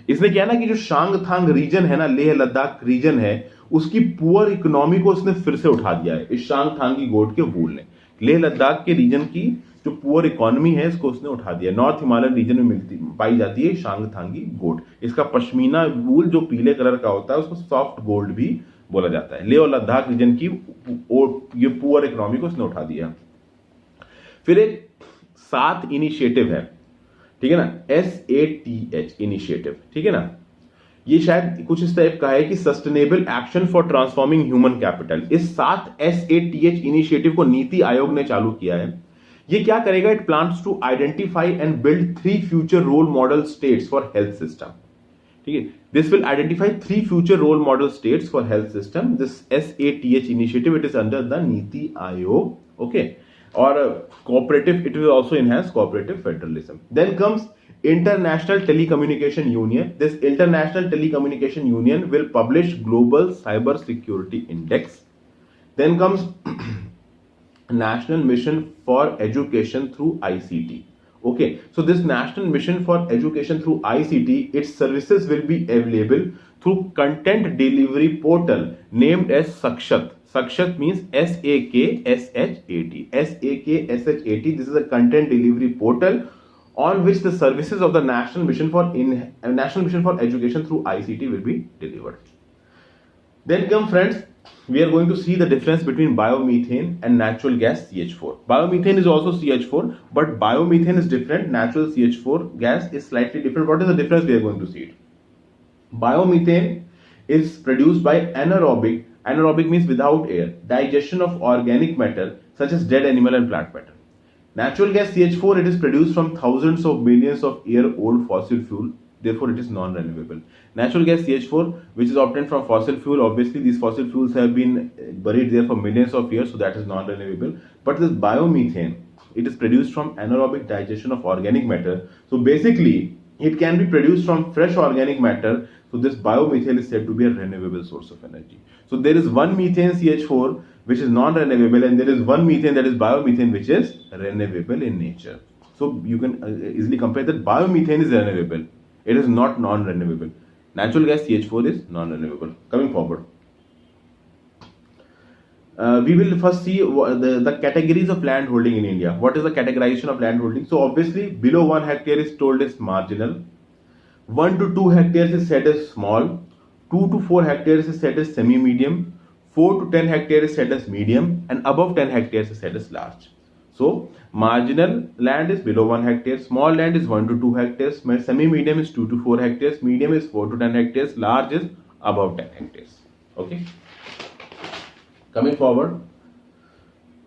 इसने क्या है ना कि जो शांगथांग रीजन है ना, लेह लद्दाख रीजन है, उसकी पुअर इकोनॉमी को उसने फिर से उठा दिया है इस शांगथांगी गोट के वूल ने। लेह लद्दाख के रीजन की जो पुअर इकोनॉमी है, इसको उसने उठा दिया। नॉर्थ हिमालयन रीजन में पाई जाती है शांगथांगी गोट। इसका पश्मीना वूल जो पीले कलर का होता है, उसको सॉफ्ट गोल्ड भी बोला जाता है। लेह और लद्दाख रीजन की ये पुअर इकोनॉमी को उसने उठा दिया। फिर एक 7 इनिशिएटिव है, ठीक है ना, SATH इनिशिएटिव, ठीक है ना। ये शायद कुछ इस टाइप का है कि sustainable action for transforming human capital. इस 7 SATH इनिशिएटिव को नीति आयोग ने चालू किया है। ये क्या करेगा? It plans to identify and build 3 future role model states for health system, ठीक है। This will identify 3 future role model states for health system. This SATH initiative, it is under the NITI Aayog, okay. और cooperative, it will also enhance cooperative federalism. Then comes International Telecommunication Union. This International Telecommunication Union will publish Global Cyber Security Index. Then comes National Mission for Education through ICT. Okay, so this National Mission for Education through ICT, its services will be available through content delivery portal named as Sakshat. Sakshat means SAKSHAT. SAKSHAT. This is a content delivery portal on which the services of the National Mission for Education through ICT will be delivered. Then come friends, we are going to see the difference between biomethane and natural gas CH4. Biomethane is also CH4, but biomethane is different. Natural CH4 gas is slightly different. What is the difference? We are going to see it. Biomethane is produced by anaerobic means without air, digestion of organic matter such as dead animal and plant matter. Natural gas CH4, it is produced from thousands of millions of year-old fossil fuel, therefore it is non-renewable. Natural gas CH4, which is obtained from fossil fuel, obviously these fossil fuels have been buried there for millions of years, so that is non-renewable. But this biomethane, it is produced from anaerobic digestion of organic matter. So basically, it can be produced from fresh organic matter. So this biomethane is said to be a renewable source of energy. So there is one methane CH4 which is non-renewable, and there is one methane, that is biomethane, which is renewable in nature. So you can easily compare that biomethane is renewable. It is not non-renewable. Natural gas CH4 is non-renewable. Coming forward, we will first see the categories of land holding in India. What is the categorization of land holding? So obviously below 1 hectare is told as marginal, 1 to 2 hectares is said as small, 2 to 4 hectares is said as semi-medium, 4 to 10 hectares is said as medium, and above 10 hectares is said as large. So marginal land is below 1 hectare, small land is 1 to 2 hectares, semi-medium is 2 to 4 hectares, medium is 4 to 10 hectares, large is above 10 hectares. Okay. Coming forward,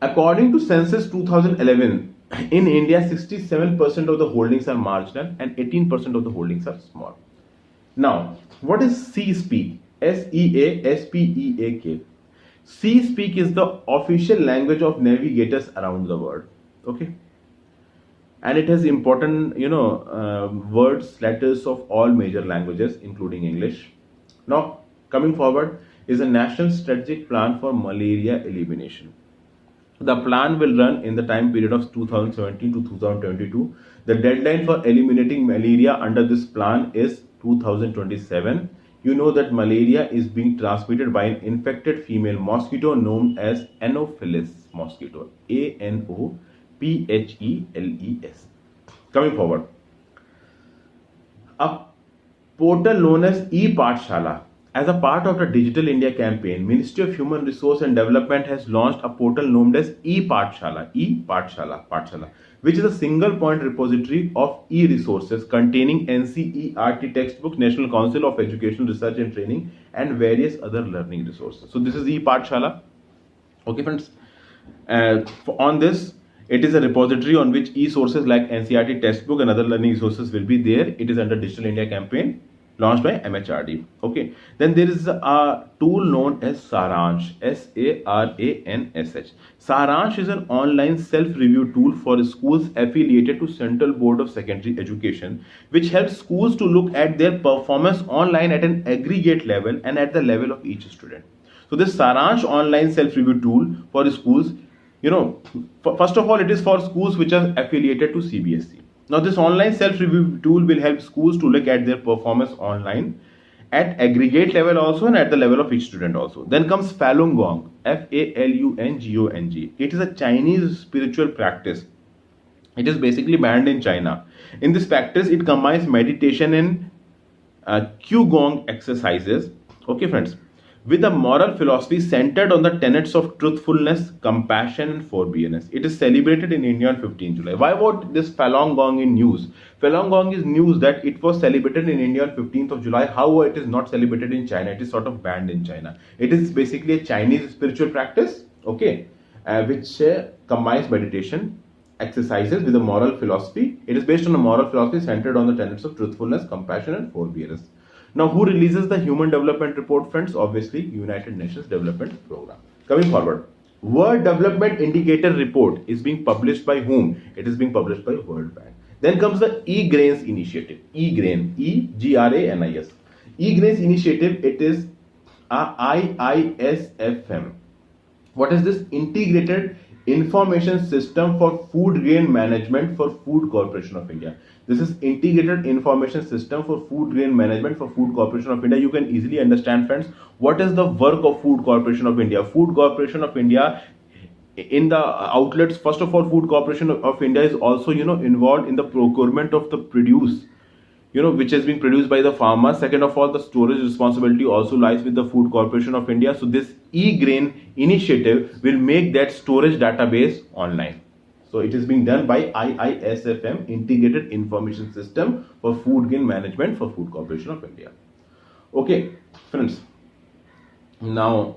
according to census 2011, in India 67% of the holdings are marginal and 18% of the holdings are small. Now, what is C-Speak? SEASPEAK. C-Speak is the official language of navigators around the world. Okay, and it has important, words, letters of all major languages, including English. Now, coming forward is a national strategic plan for malaria elimination. The plan will run in the time period of 2017 to 2022. The deadline for eliminating malaria under this plan is 2027. You know that malaria is being transmitted by an infected female mosquito known as Anopheles mosquito. ANOPHELES. Coming forward, a portal known as e-Pathshala As a part of the Digital India campaign, Ministry of Human Resource and Development has launched a portal known as e-Pathshala, which is a single point repository of e-resources containing NCERT textbooks, National Council of Education Research and Training, and various other learning resources. So this is e-Pathshala. Okay, friends. On this, it is a repository on which e-sources like NCERT textbook and other learning resources will be there. It is under Digital India campaign launched by MHRD. Okay. Then there is a tool known as Saransh, SARANSH. Saransh is an online self-review tool for schools affiliated to Central Board of Secondary Education, which helps schools to look at their performance online at an aggregate level and at the level of each student. So this Saransh online self-review tool for schools, first of all, it is for schools which are affiliated to CBSE. Now this online self-review tool will help schools to look at their performance online at aggregate level also and at the level of each student also. Then comes Falun Gong, Falungong. It is a Chinese spiritual practice. It is basically banned in China. In this practice, it combines meditation and Qigong exercises. Okay, friends, with a moral philosophy centered on the tenets of truthfulness, compassion, and forbearance. It is celebrated in India on 15 July. Why about this Falun Gong in news? Falun Gong is news that it was celebrated in India on 15th of July. However, it is not celebrated in China. It is sort of banned in China. It is basically a Chinese spiritual practice, okay, which combines meditation, exercises with a moral philosophy. It is based on a moral philosophy centered on the tenets of truthfulness, compassion, and forbearance. Now, who releases the Human Development Report, friends? Obviously, United Nations Development Program. Coming forward, World Development Indicator Report is being published by whom? It is being published by World Bank. Then comes the E-Grains Initiative. E-Grain, E-G-R-A-N-I-S. E-Grains Initiative, it is a IISFM. What is this? Integrated Information System for Food Grain Management for Food Corporation of India. This is Integrated Information System for Food Grain Management for Food Corporation of India. You can easily understand, friends, what is the work of Food Corporation of India. Food Corporation of India, in the outlets, first of all, Food Corporation of India is also, involved in the procurement of the produce, which has been produced by the farmers. Second of all, the storage responsibility also lies with the Food Corporation of India. So this e-grain initiative will make that storage database online. So it is being done by IISFM, Integrated Information System for Food Grain Management for Food Corporation of India. Okay, friends. Now,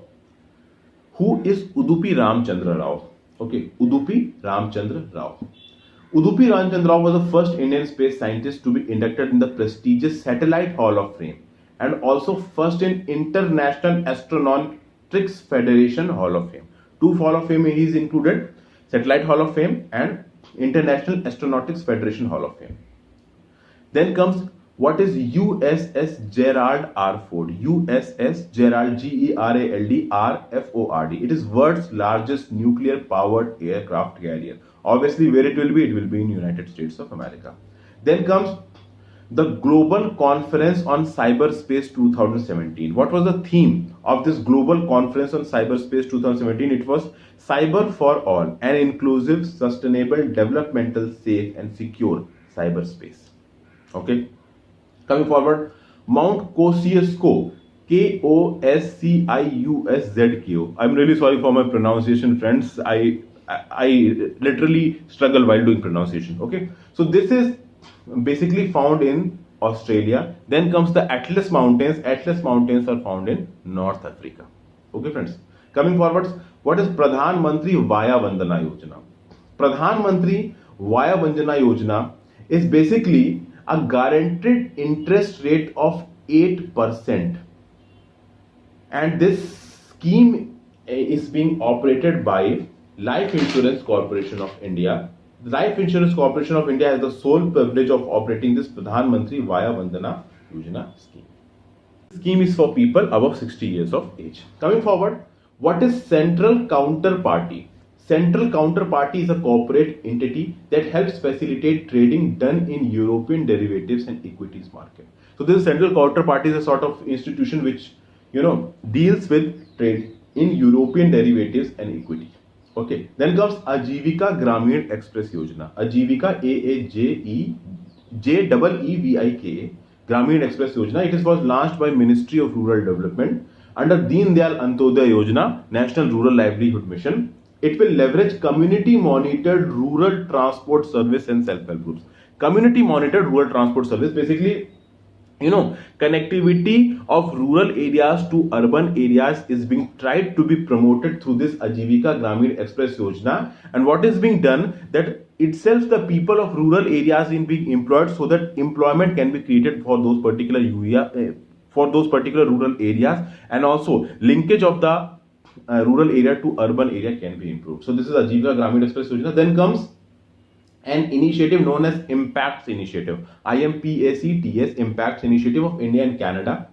who is Udupi Ramchandra Rao? Okay, Udupi Ramchandra Rao. Udupi Ramchandra Rao was the first Indian space scientist to be inducted in the prestigious Satellite Hall of Fame and also first in International Astronautics Federation Hall of Fame. Two Hall of Fame he is included, Satellite Hall of Fame and International Astronautics Federation Hall of Fame. Then comes, what is USS Gerald R. Ford? USS Gerald, Gerald R-F-O-R-D. It is world's largest nuclear powered aircraft carrier. Obviously, where it will be in United States of America. Then comes the Global Conference on Cyberspace 2017. What was the theme of this Global Conference on Cyberspace 2017? It was Cyber for All, an inclusive, sustainable, developmental, safe and secure cyberspace. Okay. Coming forward, Mount Kosciuszko, Kosciuszko. I'm really sorry for my pronunciation, friends. I literally struggle while doing pronunciation. Okay, so this is basically found in Australia. Then comes the Atlas Mountains. Atlas Mountains are found in North Africa. Okay, friends. Coming forwards, what is Pradhan Mantri Vaya Vandana Yojana? Pradhan Mantri Vaya Vandana Yojana is basically a guaranteed interest rate of 8%, and this scheme is being operated by Life Insurance Corporation of India. The Life Insurance Corporation of India has the sole privilege of operating this Pradhan Mantri Vaya Vandana Yojana scheme. The scheme is for people above 60 years of age. Coming forward, what is Central Counterparty? Central Counterparty is a corporate entity that helps facilitate trading done in European derivatives and equities market. So this Central Counterparty is a sort of institution which, deals with trade in European derivatives and equity. Okay. Then comes Ajivika Gramin Express Yojana. Ajivika, Aajevika Gramin Express Yojana. It was launched by Ministry of Rural Development under Deen Dayal Antyodaya Yojana, National Rural Livelihood Mission. It will leverage community monitored rural transport service and self-help groups. Community monitored rural transport service, basically, connectivity of rural areas to urban areas is being tried to be promoted through this Ajivika Gramin Express Yojana. And what is being done, that itself the people of rural areas in being employed, so that employment can be created for those particular rural areas, and also linkage of the rural area to urban area can be improved. So this is Ajivika Gramin Express Yojana. Then comes an initiative known as Impacts Initiative, IMPACTS, Impacts Initiative of India and Canada.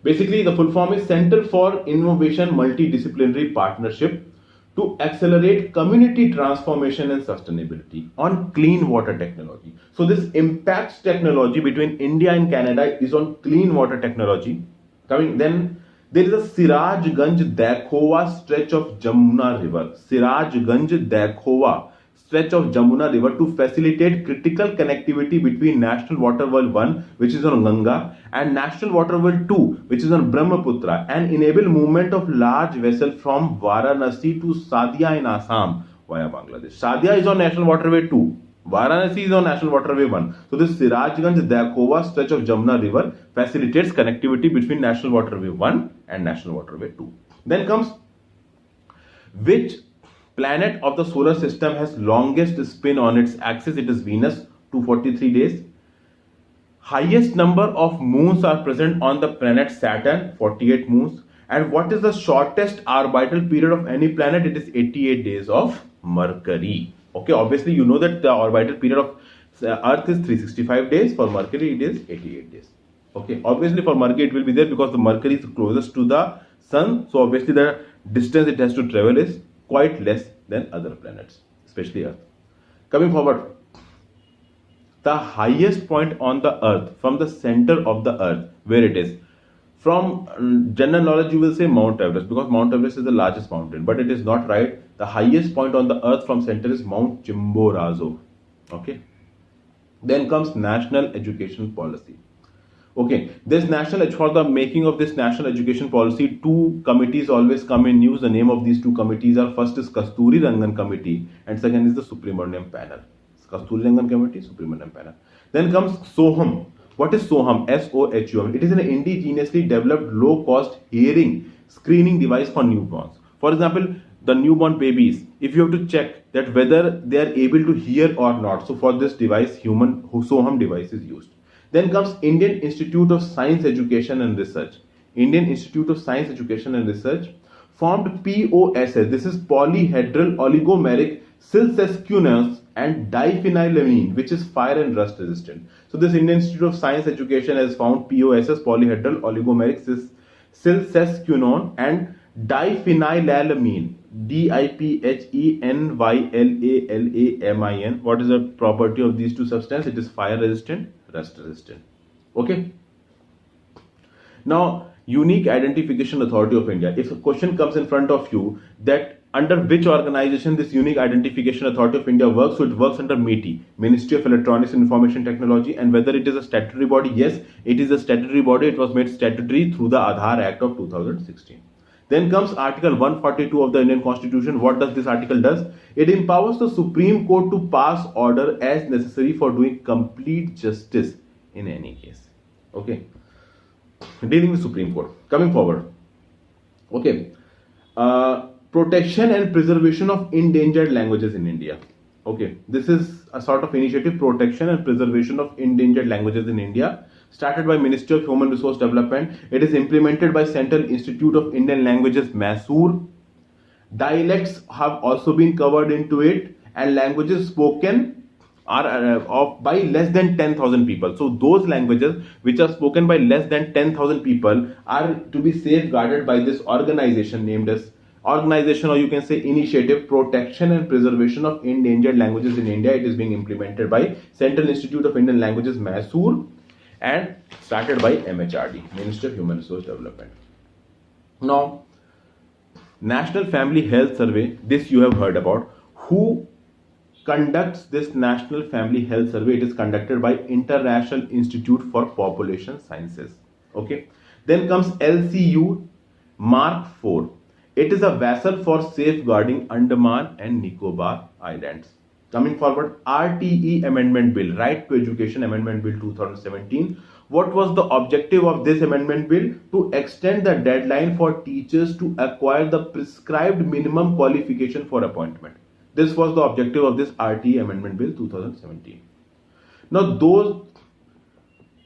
Basically, the full form is Center for Innovation Multidisciplinary Partnership to accelerate community transformation and sustainability on clean water technology. So this impacts technology between India and Canada is on clean water technology. Then there is a Sirajganj Dakhova stretch of Jamuna River. Sirajganj Dakhova stretch of Jamuna River to facilitate critical connectivity between National Waterway 1, which is on Ganga, and National Waterway 2, which is on Brahmaputra, and enable movement of large vessels from Varanasi to Sadia in Assam via Bangladesh. Sadia is on National Waterway 2. Varanasi is on National Waterway 1. So this Sirajganj Dakhova stretch of Jamuna River facilitates connectivity between National Waterway 1 and National Waterway 2. Then comes, which planet of the solar system has longest spin on its axis? It is Venus, 243 days. Highest number of moons are present on the planet Saturn, 48 moons. And what is the shortest orbital period of any planet? It is 88 days of Mercury. Okay, obviously you know that the orbital period of Earth is 365 days. For Mercury it is 88 days. Okay, obviously for Mercury it will be there because the Mercury is closest to the Sun. So obviously the distance it has to travel is quite less than other planets, especially Earth. Coming forward, the highest point on the Earth, from the center of the Earth, where it is. From general knowledge, you will say Mount Everest, because Mount Everest is the largest mountain, but it is not right. The highest point on the Earth from center is Mount Chimborazo. Okay. Then comes National Education Policy. Okay, for the making of this national education policy, two committees always come in news. The name of these two committees are, first is Kasturi Rangan Committee and second is the Subramaniam Panel. Kasturi Rangan Committee, Subramaniam Panel. Then comes SOHUM. What is SOHUM? SOHUM. It is an indigenously developed low-cost hearing screening device for newborns. For example, the newborn babies, if you have to check that whether they are able to hear or not. So for this device, SOHUM device is used. Then comes Indian Institute of Science Education and Research. Indian Institute of Science Education and Research formed POSS. This is polyhedral oligomeric silsesquinone and diphenylamine, which is fire and rust resistant. So this Indian Institute of Science Education has found POSS, polyhedral oligomeric silsesquinone and diphenylamine, DIPHENYLALAMIN. What is the property of these two substances? It is fire resistant, rust resistant. Okay. Now, Unique Identification Authority of India. If a question comes in front of you that under which organization this Unique Identification Authority of India works, so it works under MeitY, Ministry of Electronics and Information Technology. And whether it is a statutory body, yes, it is a statutory body. It was made statutory through the Aadhaar Act of 2016. Then comes Article 142 of the Indian Constitution. What does this article does? It empowers the Supreme Court to pass order as necessary for doing complete justice in any case. Okay. Dealing with Supreme Court. Coming forward. Okay. Protection and preservation of endangered languages in India. Okay. This is a sort of initiative, protection and preservation of endangered languages in India, started by Ministry of Human Resource Development. It is implemented by Central Institute of Indian Languages, Mysore. Dialects have also been covered into it, and languages spoken are by less than 10,000 people. So those languages which are spoken by less than 10,000 people are to be safeguarded by this organization named as organization, or you can say initiative, Protection and Preservation of Endangered Languages in India. It is being implemented by Central Institute of Indian Languages, Mysore, and started by MHRD, Ministry of Human Resource Development. Now, National Family Health Survey, this you have heard about. Who conducts this National Family Health Survey. It is conducted by International Institute for Population Sciences. Okay. Then comes LCU Mark 4. It is a vessel for safeguarding Andaman and Nicobar Islands. Coming forward, RTE Amendment Bill, Right to Education Amendment Bill 2017. What was the objective of this amendment bill? To extend the deadline for teachers to acquire the prescribed minimum qualification for appointment. This was the objective of this RTE Amendment Bill 2017. Now, those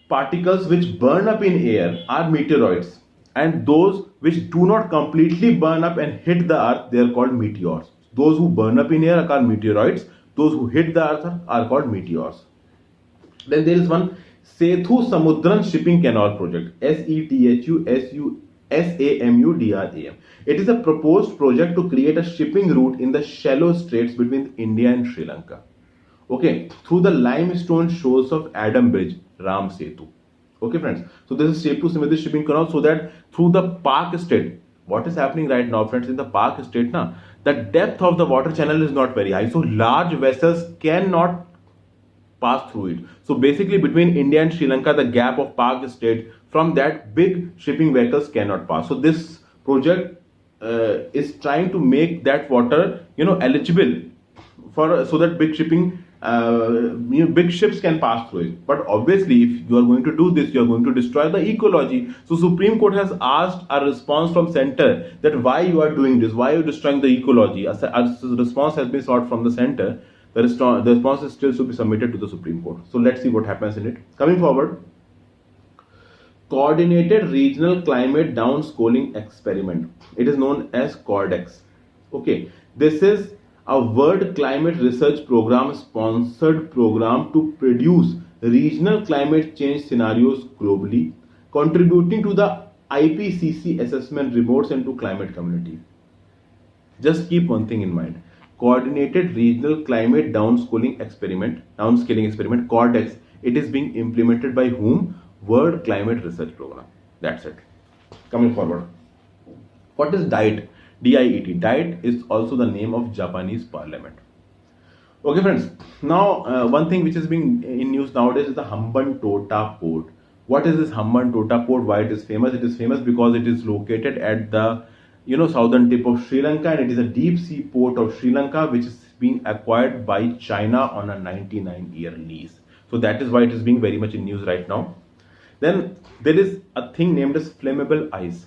particles which burn up in air are meteoroids, and those which do not completely burn up and hit the earth, they are called meteors. Those who burn up in air are called meteoroids. Those who hit the earth are called meteors. Then there is one Sethu Samudran Shipping Canal Project, SETHUSAMUDRAM. It is a proposed project to create a shipping route in the shallow straits between India and Sri Lanka. Okay, through the limestone shores of Adam Bridge, Ram Setu. Okay, friends. So this is Sethu Samudran Shipping Canal, so that through the Pak state, what is happening right now, friends, in the Pak state, the depth of the water channel is not very high, so large vessels cannot pass through it. So basically, between India and Sri Lanka, the gap of Pak state, from that big shipping vehicles cannot pass. So this project is trying to make that water, eligible for, so that big shipping, big ships can pass through it. But obviously, if you are going to do this, you are going to destroy the ecology. So Supreme Court has asked a response from center that why you are doing this, why you are destroying the ecology. A response has been sought from the center. The response is still to be submitted to the Supreme Court. So let's see what happens in it. Coming forward, Coordinated Regional Climate Downschooling Experiment. It is known as CORDEX. Okay, this is a World Climate Research Program sponsored program to produce regional climate change scenarios globally, contributing to the IPCC assessment reports and to climate community. Just keep one thing in mind. Coordinated Regional Climate Downscaling Experiment, CORDEX. It is being implemented by whom? World Climate Research Program. That's it. Coming forward. What is DIET? DIET. DIET is also the name of Japanese parliament. Okay, friends. Now, one thing which is being in news nowadays is the Hambantota port. What is this Hambantota port? Why it is famous? It is famous because it is located at the southern tip of Sri Lanka, and it is a deep sea port of Sri Lanka which is being acquired by China on a 99-year lease. So that is why it is being very much in news right now. Then there is a thing named as flammable ice.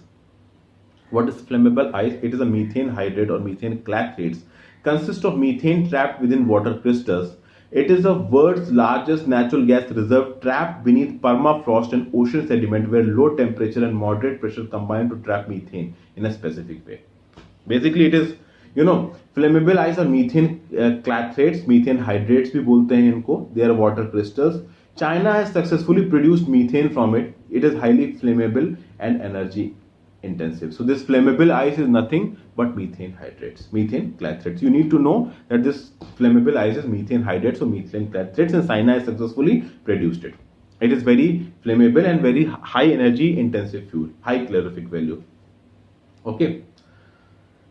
What is flammable ice? It is a methane hydrate or methane clathrates. Consists of methane trapped within water crystals. It is the world's largest natural gas reserve trapped beneath permafrost and ocean sediment, where low temperature and moderate pressure combine to trap methane in a specific way. Basically, it is, flammable ice or methane clathrates, methane hydrates भी बोलते हैं इनको. They are water crystals. China has successfully produced methane from it. It is highly flammable and energy intensive. So this flammable ice is nothing but methane hydrates, methane clathrates. You need to know that this flammable ice is methane hydrates or methane clathrates, and China has successfully produced it. It is very flammable and very high energy intensive fuel, high calorific value. Okay.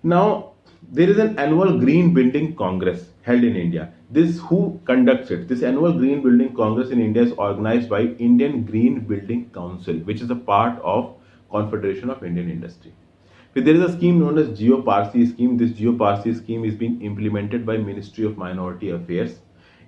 Now, there is an annual Green Building Congress held in India. This who conducts it? This annual Green Building Congress in India is organized by Indian Green Building Council, which is a part of Confederation of Indian Industry. There is a scheme known as Geo-Parsi scheme. This Geo-Parsi scheme is being implemented by Ministry of Minority Affairs.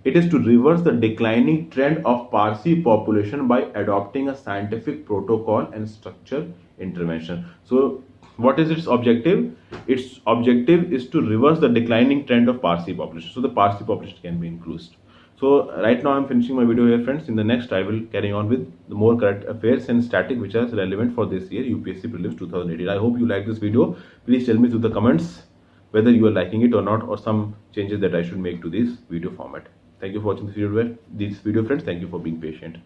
It is to reverse the declining trend of Parsi population by adopting a scientific protocol and structured intervention. So, what is its objective? Its objective is to reverse the declining trend of Parsi population. So, the Parsi population can be increased. So, right now I am finishing my video here, friends. In the next, I will carry on with the more current affairs and static which are relevant for this year, UPSC Prelims 2018. I hope you like this video. Please tell me through the comments whether you are liking it or not, or some changes that I should make to this video format. Thank you for watching this video, friends. Thank you for being patient.